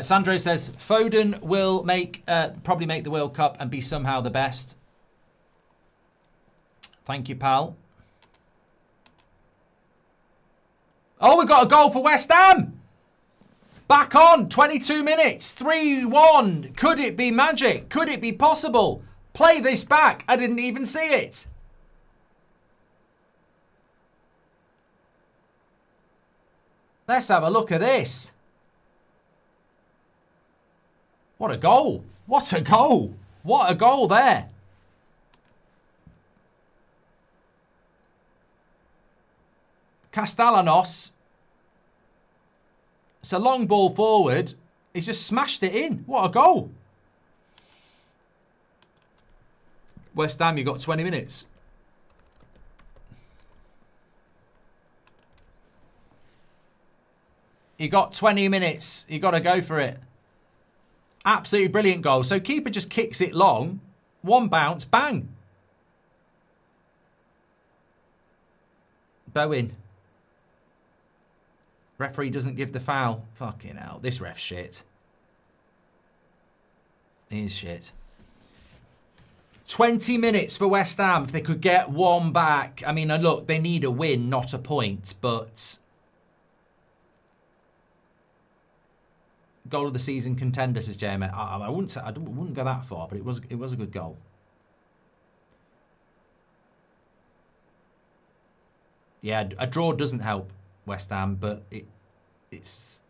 Sandro says, Foden will probably make the World Cup and be somehow the best. Thank you, pal. Oh, we got a goal for West Ham. Back on, 22 minutes, 3-1. Could it be magic? Could it be possible? Play this back. I didn't even see it. Let's have a look at this. What a goal. What a goal. What a goal there. Castellanos. It's a long ball forward. He's just smashed it in. What a goal. West Ham, you've got 20 minutes. You got 20 minutes. You got to go for it. Absolutely brilliant goal. So keeper just kicks it long. One bounce, bang. Bowen. Referee doesn't give the foul. Fucking hell. This ref's shit. He is shit. 20 minutes for West Ham. If they could get one back. I mean, look, they need a win, not a point. But goal of the season contender, says Jeremy. I wouldn't go that far, but it was a good goal. Yeah, a draw doesn't help West Ham, but it's,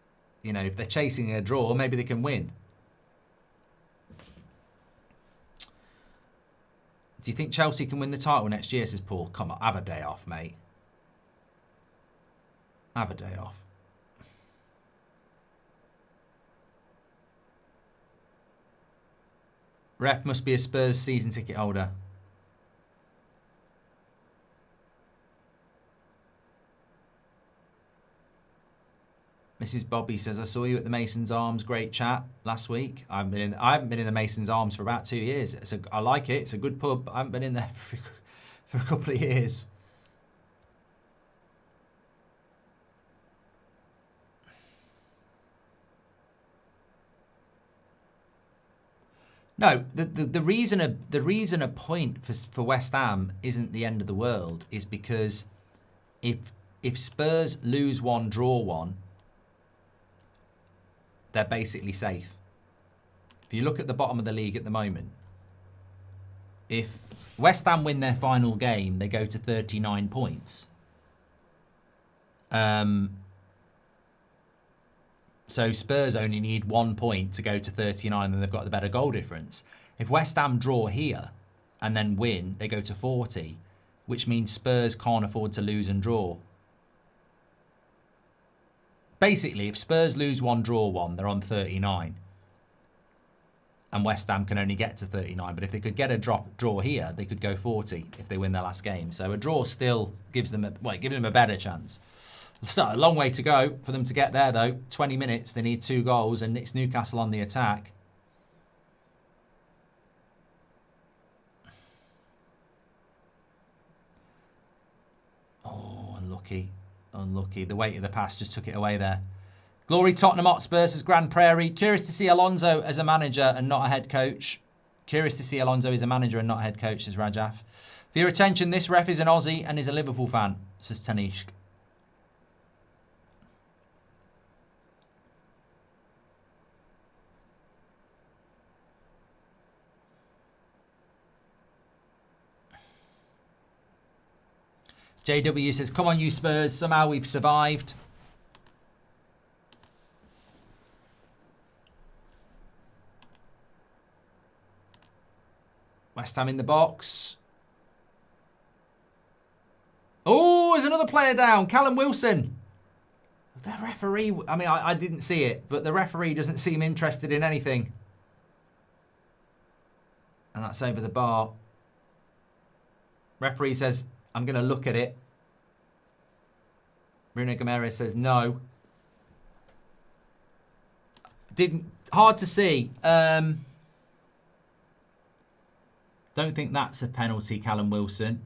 you know, if they're chasing a draw, maybe they can win. Do you think Chelsea can win the title next year, says Paul? Come on, have a day off, mate. Have a day off. Ref must be a Spurs season ticket holder. Mrs. Bobby says, I saw you at the Mason's Arms. Great chat last week. I haven't been in the Mason's Arms for about 2 years. I like it. It's a good pub. I haven't been in there for a couple of years. No, the reason a point for West Ham isn't the end of the world is because if Spurs lose one, draw one, they're basically safe. If you look at the bottom of the league at the moment, if West Ham win their final game, they go to 39 points. So Spurs only need 1 point to go to 39 and they've got the better goal difference. If West Ham draw here and then win, they go to 40, which means Spurs can't afford to lose and draw. Basically, if Spurs lose one, draw one, they're on 39. And West Ham can only get to 39. But if they could get a draw here, they could go 40 if they win their last game. So a draw still gives them a better chance. Still a long way to go for them to get there, though. 20 minutes, they need 2 goals, and it's Newcastle on the attack. Oh, unlucky. Unlucky. The weight of the pass just took it away there. Glory Tottenham Hotspur says Grand Prairie. Curious to see Alonso as a manager and not a head coach. Curious to see Alonso as a manager and not a head coach, says Rajaf. For your attention, this ref is an Aussie and is a Liverpool fan, says Tanishq. JW says, come on you Spurs, somehow we've survived. West Ham in the box. Oh, there's another player down, Callum Wilson. The referee, I mean, I didn't see it, but the referee doesn't seem interested in anything. And that's over the bar. Referee says, I'm going to look at it. Bruno Gomes says no. Hard to see. Don't think that's a penalty, Callum Wilson.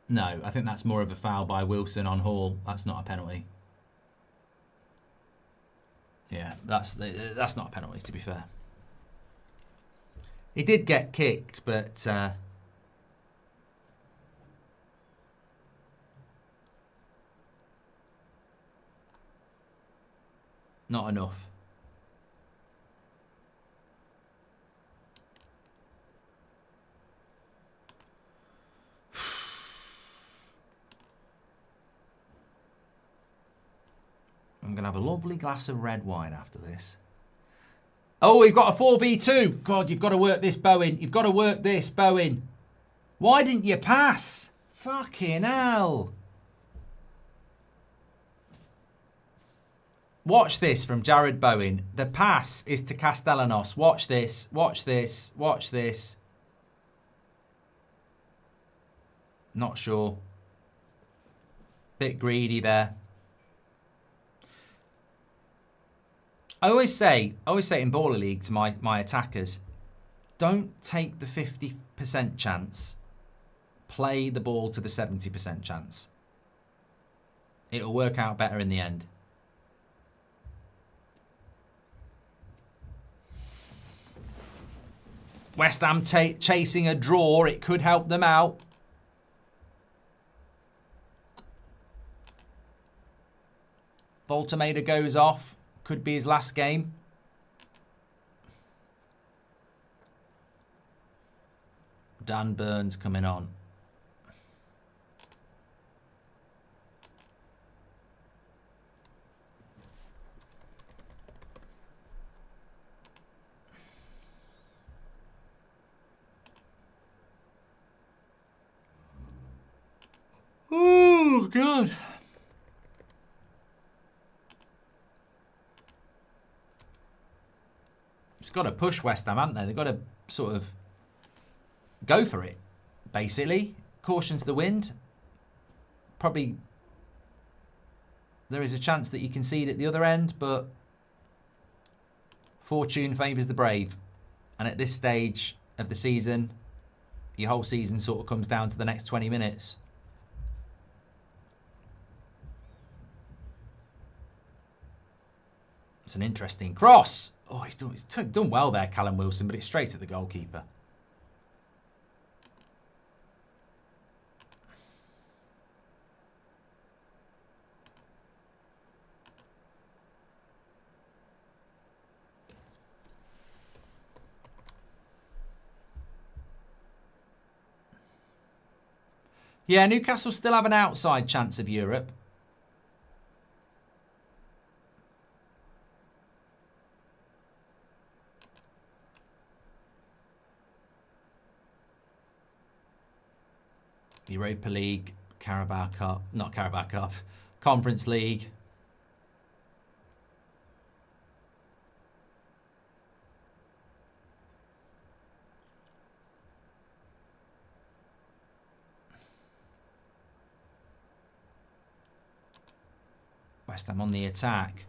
No, I think that's more of a foul by Wilson on Hall. That's not a penalty. Yeah, that's not a penalty, to be fair. He did get kicked, but not enough. I'm going to have a lovely glass of red wine after this. Oh, we've got a 4v2. God, you've got to work this, Bowen. You've got to work this, Bowen. Why didn't you pass? Fucking hell. Watch this from Jared Bowen. The pass is to Castellanos. Watch this. Watch this. Watch this. Not sure. Bit greedy there. I always say in Baller League to my attackers, don't take the 50% chance. Play the ball to the 70% chance. It'll work out better in the end. West Ham chasing a draw. It could help them out. Voltameda goes off. Could be his last game. Dan Burns coming on. Oh, God. It's got to push West Ham, haven't they? They've got to sort of go for it, basically. Caution to the wind. Probably there is a chance that you concede at the other end, but fortune favours the brave. And at this stage of the season, your whole season sort of comes down to the next 20 minutes. It's an interesting cross. Oh, he's done well there, Callum Wilson, but it's straight at the goalkeeper. Yeah, Newcastle still have an outside chance of Europe. Europa League, Carabao Cup, not Carabao Cup, Conference League. West Ham on the attack.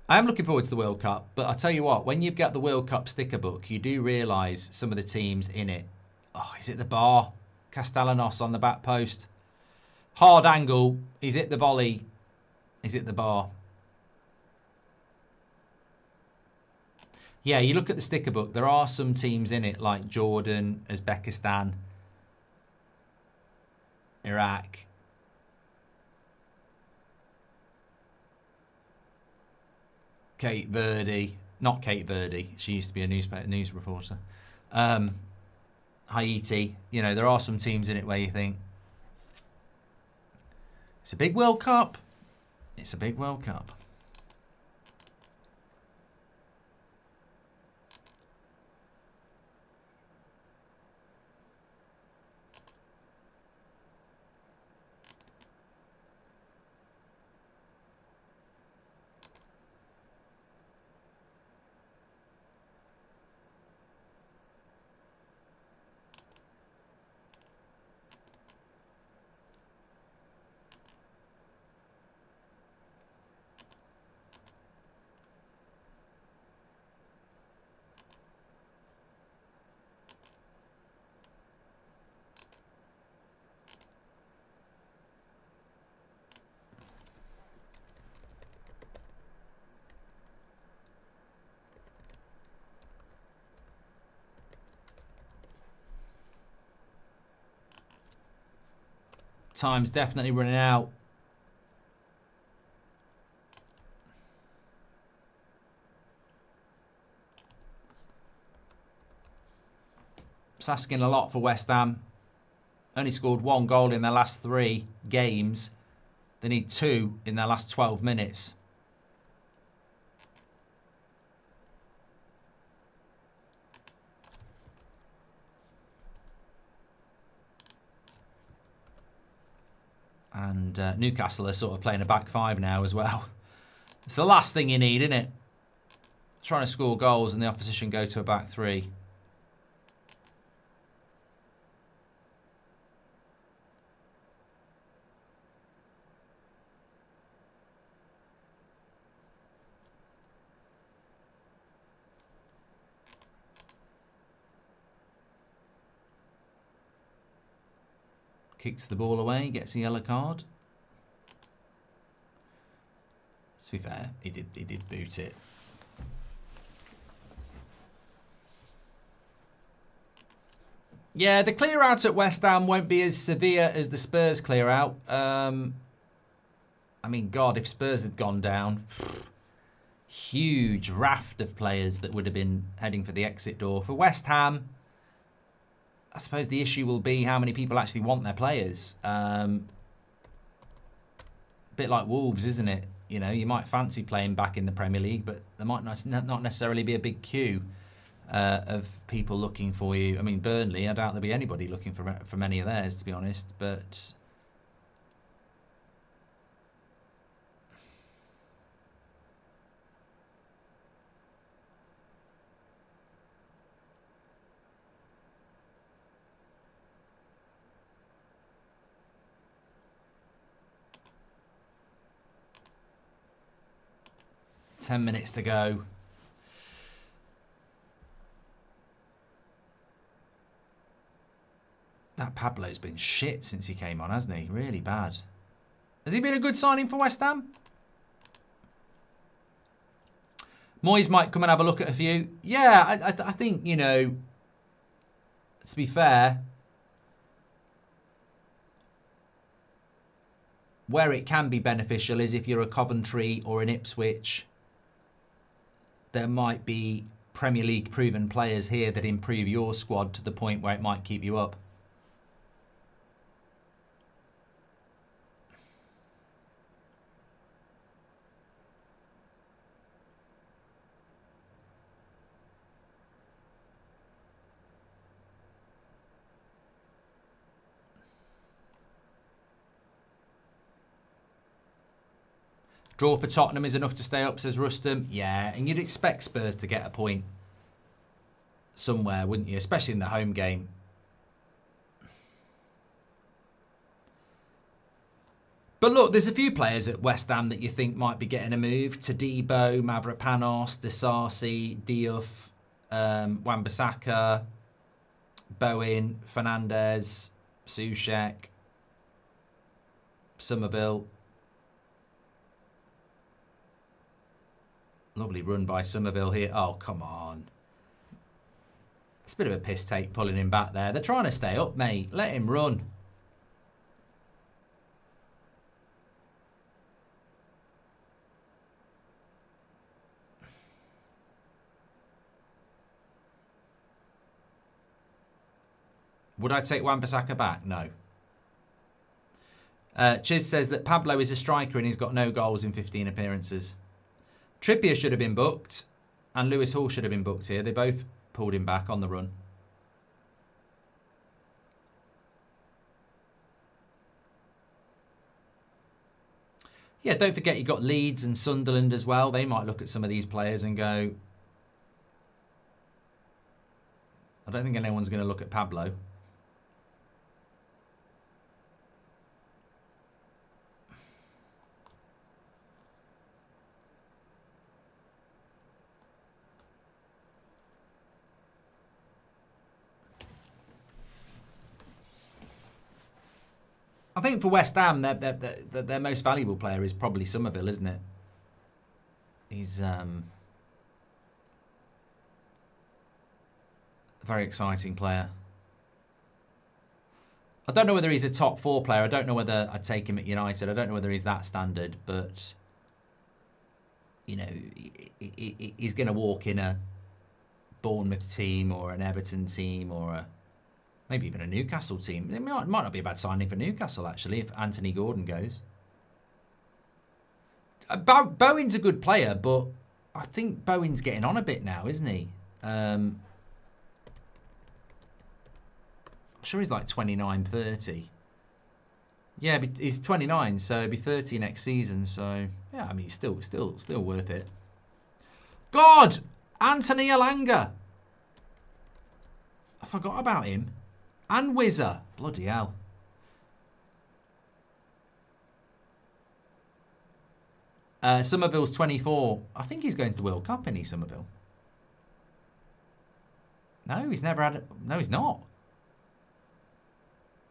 I am looking forward to the World Cup, but I'll tell you what, when you've got the World Cup sticker book, you do realise some of the teams in it. Oh, he's at the bar. Castellanos on the back post. Hard angle. He's hit the volley. He's hit the bar. Yeah, you look at the sticker book, there are some teams in it like Jordan, Uzbekistan, Iraq. Kate Verde, not Kate Verde. She used to be a news reporter. Haiti. You know, there are some teams in it where you think it's a big World Cup. It's a big World Cup. Time's definitely running out. It's asking a lot for West Ham. Only scored 1 goal in their last 3 games. They need 2 in their last 12 minutes. And Newcastle are sort of playing a back 5 now as well. It's the last thing you need, isn't it? Trying to score goals and the opposition go to a back 3. Kicks the ball away, gets a yellow card. To be fair, he did boot it. Yeah, the clear out at West Ham won't be as severe as the Spurs clear out. I mean, God, if Spurs had gone down, huge raft of players that would have been heading for the exit door. For West Ham, I suppose the issue will be how many people actually want their players. A bit like Wolves, isn't it? You know, you might fancy playing back in the Premier League, but there might not necessarily be a big queue of people looking for you. I mean, Burnley, I doubt there'll be anybody looking for many of theirs, to be honest. But 10 minutes to go. That Pablo's been shit since he came on, hasn't he? Really bad. Has he been a good signing for West Ham? Moyes might come and have a look at a few. Yeah, I think, you know, to be fair, where it can be beneficial is if you're a Coventry or an Ipswich. There might be Premier League proven players here that improve your squad to the point where it might keep you up. Draw for Tottenham is enough to stay up, says Rustam. Yeah, and you'd expect Spurs to get a point somewhere, wouldn't you? Especially in the home game. But look, there's a few players at West Ham that you think might be getting a move. Todibo, Mavropanos, Disasi, Diouf, Wan-Bissaka, Bowen, Fernandez, Soucek, Somerville. Lovely run by Somerville here. Oh, come on. It's a bit of a piss take pulling him back there. They're trying to stay up, mate. Let him run. Would I take Wan-Bissaka back? No. Chiz says that Pablo is a striker and he's got no goals in 15 appearances. Trippier should have been booked and Lewis Hall should have been booked here. They both pulled him back on the run. Yeah, don't forget you've got Leeds and Sunderland as well. They might look at some of these players and go, I don't think anyone's going to look at Pablo. I think for West Ham, their most valuable player is probably Somerville, isn't it? He's a very exciting player. I don't know whether he's a top 4 player. I don't know whether I'd take him at United. I don't know whether he's that standard, but you know, he's going to walk in a Bournemouth team or an Everton team or maybe even a Newcastle team. It might not be a bad signing for Newcastle, actually, if Anthony Gordon goes. Bowen's a good player, but I think Bowen's getting on a bit now, isn't he? I'm sure he's like 29, 30. Yeah, he's 29, so he'll be 30 next season. So, yeah, I mean, still worth it. God! Anthony Elanga. I forgot about him. And Wizzer. Bloody hell. Somerville's 24. I think he's going to the World Cup, isn't he, Somerville? No, he's never had... No, he's not.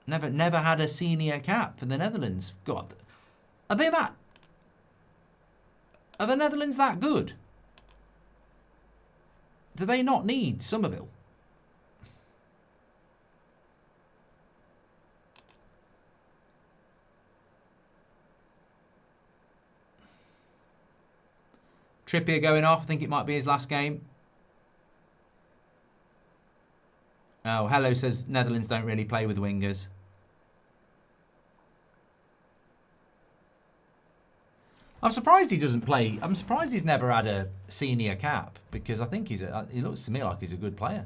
Never had a senior cap for the Netherlands. God, are they that? Are the Netherlands that good? Do they not need Somerville? Trippier going off. I think it might be his last game. Oh, Hello says Netherlands don't really play with wingers. I'm surprised he doesn't play. I'm surprised he's never had a senior cap because I think he looks to me like he's a good player.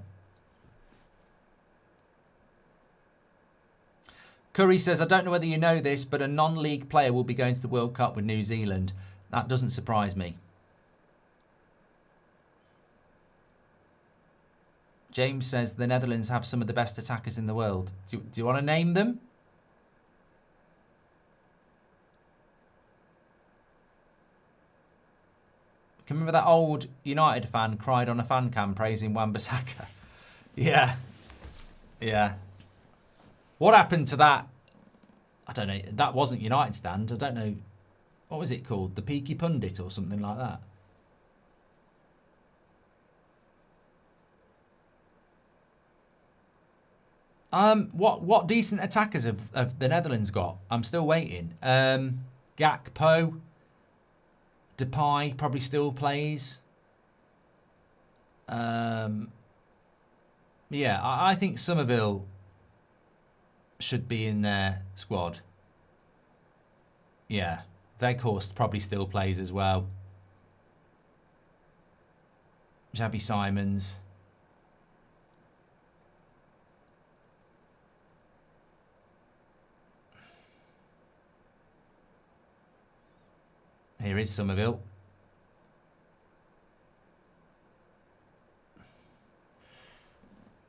Curry says, I don't know whether you know this, but a non-league player will be going to the World Cup with New Zealand. That doesn't surprise me. James says the Netherlands have some of the best attackers in the world. Do you want to name them? Can you remember that old United fan cried on a fan cam praising Wan-Bissaka? Yeah. Yeah. What happened to that? I don't know. That wasn't United stand. I don't know. What was it called? The Peaky Pundit or something like that? What decent attackers have the Netherlands got? I'm still waiting. Gakpo. Depay probably still plays. Yeah, I think Somerville should be in their squad. Yeah, Weghorst probably still plays as well. Xavi Simons. Here is Somerville.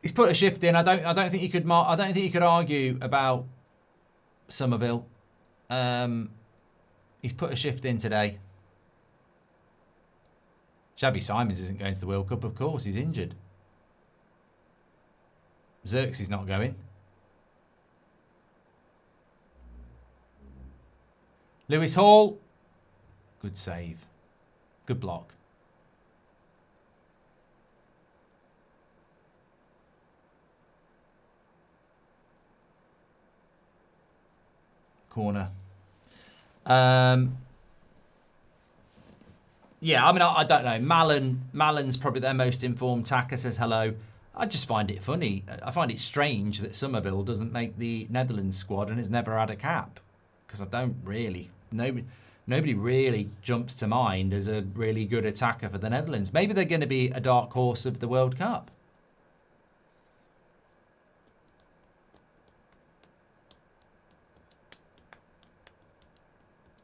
He's put a shift in. I don't think you could argue about Somerville. He's put a shift in today. Xavi Simons isn't going to the World Cup, of course. He's injured. Xerxes not going. Lewis Hall. Good save. Good block. Corner. Yeah, I mean, I don't know. Malin's probably their most informed tacker, says hello. I just find it funny. I find it strange that Somerville doesn't make the Netherlands squad and has never had a cap. Because I don't really... Nobody really jumps to mind as a really good attacker for the Netherlands. Maybe they're going to be a dark horse of the World Cup.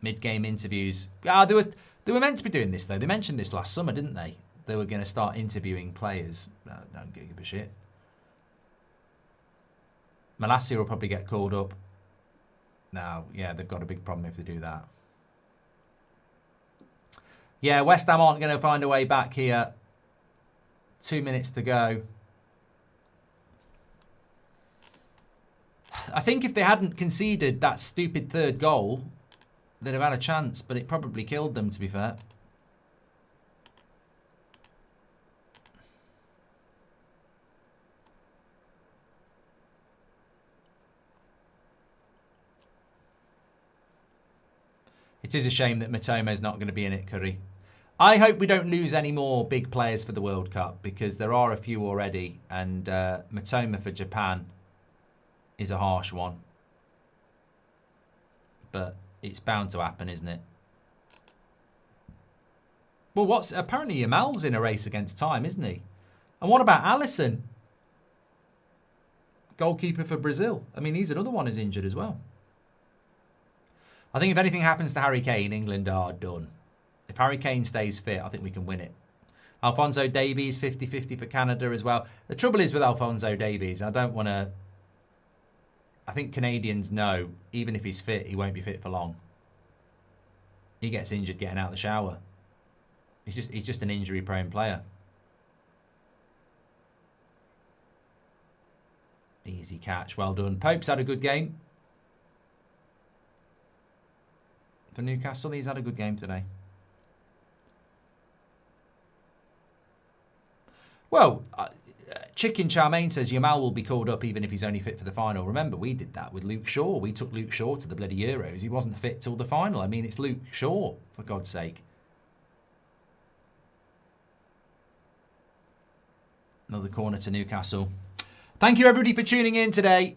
Mid-game interviews. Ah, they were meant to be doing this, though. They mentioned this last summer, didn't they? They were going to start interviewing players. No, don't give a shit. Malacia will probably get called up. No, yeah, they've got a big problem if they do that. Yeah, West Ham aren't going to find a way back here. 2 minutes to go. I think if they hadn't conceded that stupid third goal, they'd have had a chance, but it probably killed them, to be fair. It is a shame that Matomo's not going to be in it, Curry. I hope we don't lose any more big players for the World Cup, because there are a few already, and Matoma for Japan is a harsh one. But it's bound to happen, isn't it? Well, apparently Yamal's in a race against time, isn't he? And what about Alisson? Goalkeeper for Brazil. I mean, he's another one who's injured as well. I think if anything happens to Harry Kane, England are done. If Harry Kane stays fit, I think we can win it. Alphonso Davies, 50-50 for Canada as well. The trouble is with Alphonso Davies, I don't want to... I think Canadians know, even if he's fit, he won't be fit for long. He gets injured getting out of the shower. He's just an injury-prone player. Easy catch, well done. Pope's had a good game. For Newcastle, he's had a good game today. Well, Chicken Charmaine says Yamal will be called up even if he's only fit for the final. Remember, we did that with Luke Shaw. We took Luke Shaw to the bloody Euros. He wasn't fit till the final. I mean, it's Luke Shaw, for God's sake. Another corner to Newcastle. Thank you, everybody, for tuning in today.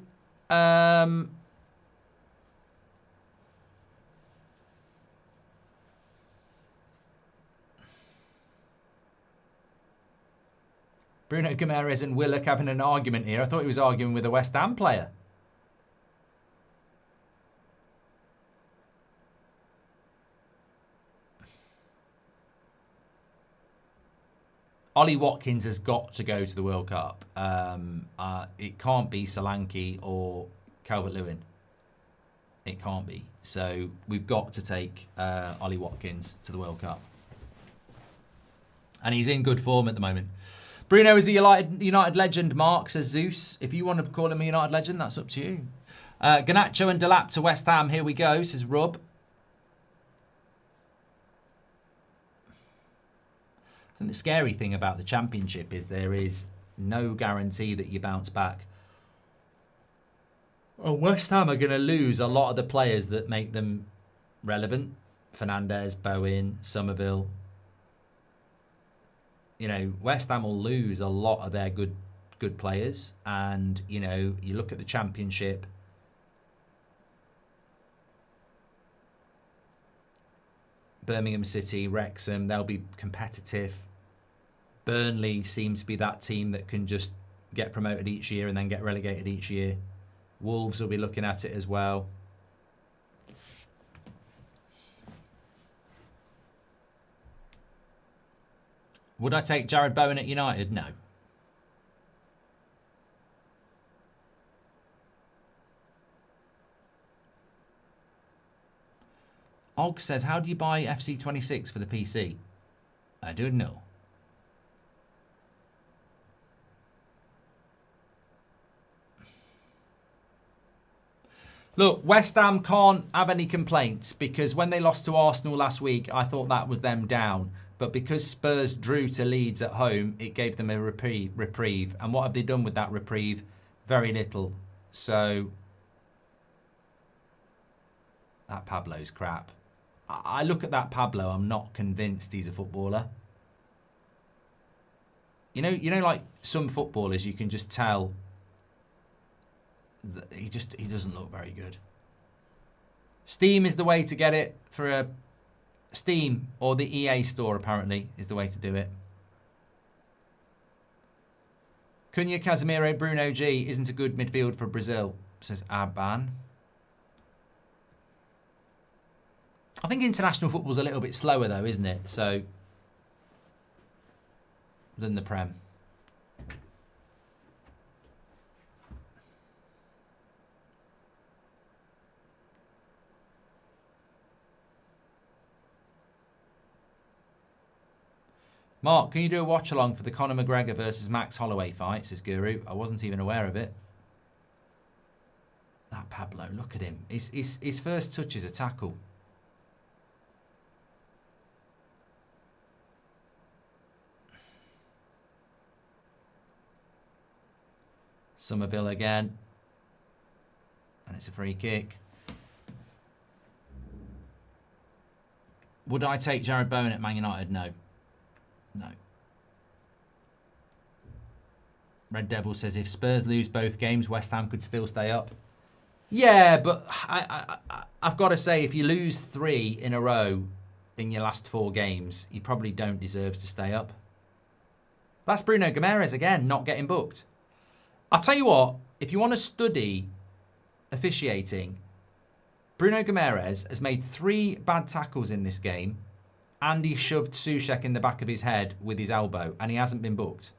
Bruno Guimaraes and Willock having an argument here. I thought he was arguing with a West Ham player. Ollie Watkins has got to go to the World Cup. It can't be Solanke or Calvert-Lewin. It can't be. So we've got to take Ollie Watkins to the World Cup. And he's in good form at the moment. Bruno is a United legend, Mark, says Zeus. If you want to call him a United legend, that's up to you. Garnacho and Delap to West Ham. Here we go, says Rob. I think the scary thing about the Championship is there is no guarantee that you bounce back. Oh, West Ham are going to lose a lot of the players that make them relevant. Fernandes, Bowen, Somerville. You know, West Ham will lose a lot of their good players. And, you know, you look at the Championship. Birmingham City, Wrexham, they'll be competitive. Burnley seems to be that team that can just get promoted each year and then get relegated each year. Wolves will be looking at it as well. Would I take Jared Bowen at United? No. Og says, how do you buy FC26 for the PC? I don't know. Look, West Ham can't have any complaints because when they lost to Arsenal last week, I thought that was them down. But because Spurs drew to Leeds at home, it gave them a reprieve. And what have they done with that reprieve? Very little. So, that Pablo's crap. I look at that Pablo, I'm not convinced he's a footballer. You know, like some footballers, you can just tell that he doesn't look very good. Steam is the way to get it for a Steam or the EA store, apparently, is the way to do it. Cunha, Casemiro, Bruno G isn't a good midfield for Brazil, says Aban. I think international football's a little bit slower, though, isn't it? So, than the Prem. Mark, can you do a watch-along for the Conor McGregor versus Max Holloway fight, says Guru. I wasn't even aware of it. That Pablo, look at him. His first touch is a tackle. Somerville again. And it's a free kick. Would I take Jared Bowen at Man United? No. No. Red Devil says if Spurs lose both games, West Ham could still stay up. Yeah, but I've got to say, if you lose 3 in a row in your last 4 games, you probably don't deserve to stay up. That's Bruno Guimaraes again, not getting booked. I'll tell you what, if you want to study officiating, Bruno Guimaraes has made 3 bad tackles in this game, and he shoved Souček in the back of his head with his elbow, and he hasn't been booked.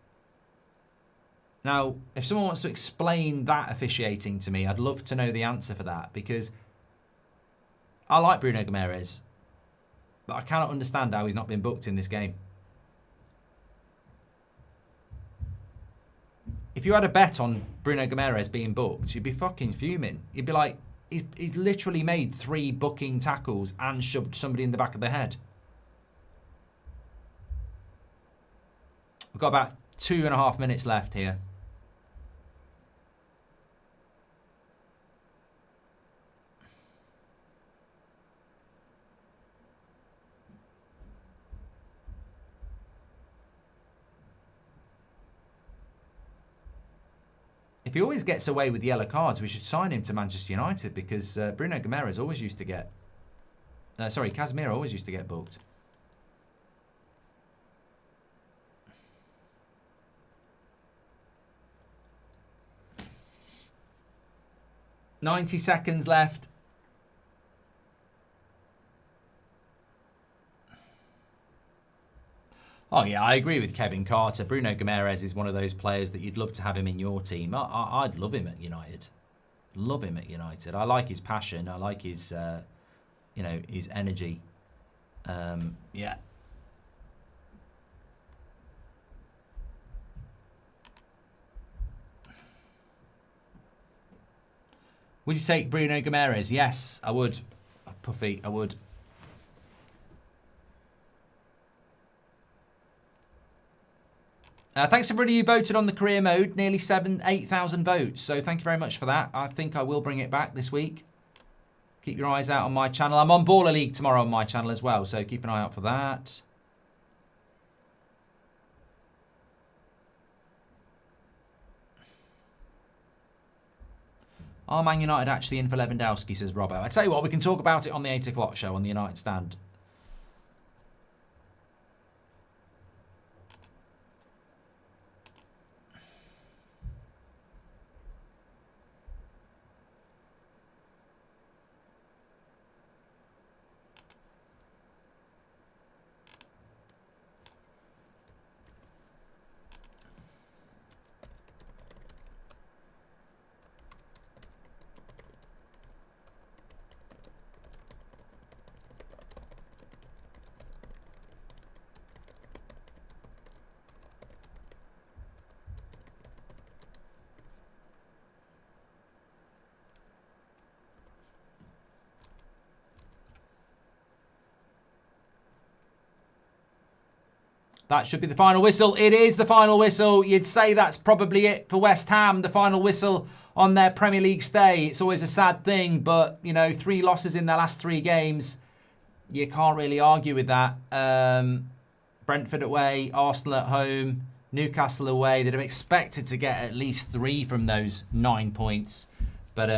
Now, if someone wants to explain that officiating to me, I'd love to know the answer for that, because I like Bruno Guimaraes, but I cannot understand how he's not been booked in this game. If you had a bet on Bruno Guimaraes being booked, you'd be fucking fuming. You'd be like, he's literally made 3 booking tackles and shoved somebody in the back of the head. We've got about 2.5 minutes left here. If he always gets away with yellow cards, we should sign him to Manchester United, because Bruno Guimaraes always used to get... Casemiro always used to get booked. $90 seconds left. Oh, yeah, I agree with Kevin Carter. Bruno Guimaraes is one of those players that you'd love to have him in your team. I'd love him at United. Love him at United. I like his passion. I like his, his energy. Yeah. Would you take Bruno Guimaraes? Yes, I would. Puffy, I would. Thanks to everybody who voted on the career mode. Nearly 8,000 votes. So thank you very much for that. I think I will bring it back this week. Keep your eyes out on my channel. I'm on Baller League tomorrow on my channel as well. So keep an eye out for that. Are Man United actually in for Lewandowski, says Robbo. I tell you what, we can talk about it on the 8 o'clock show on the United Stand. That should be the final whistle. It is the final whistle. You'd say that's probably it for West Ham, the final whistle on their Premier League stay. It's always a sad thing, but, 3 losses in their last 3 games. You can't really argue with that. Brentford away, Arsenal at home, Newcastle away. They'd have expected to get at least 3 from those 9 points. But,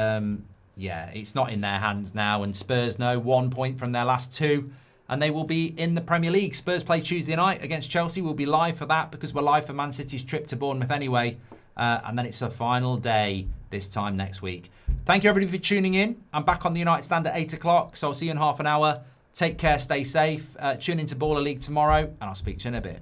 yeah, it's not in their hands now. And Spurs know 1 point from their last 2. And they will be in the Premier League. Spurs play Tuesday night against Chelsea. We'll be live for that because we're live for Man City's trip to Bournemouth anyway. And then it's a final day this time next week. Thank you, everybody, for tuning in. I'm back on the United Stand at 8 o'clock, so I'll see you in half an hour. Take care, stay safe. Tune into Baller League tomorrow, and I'll speak to you in a bit.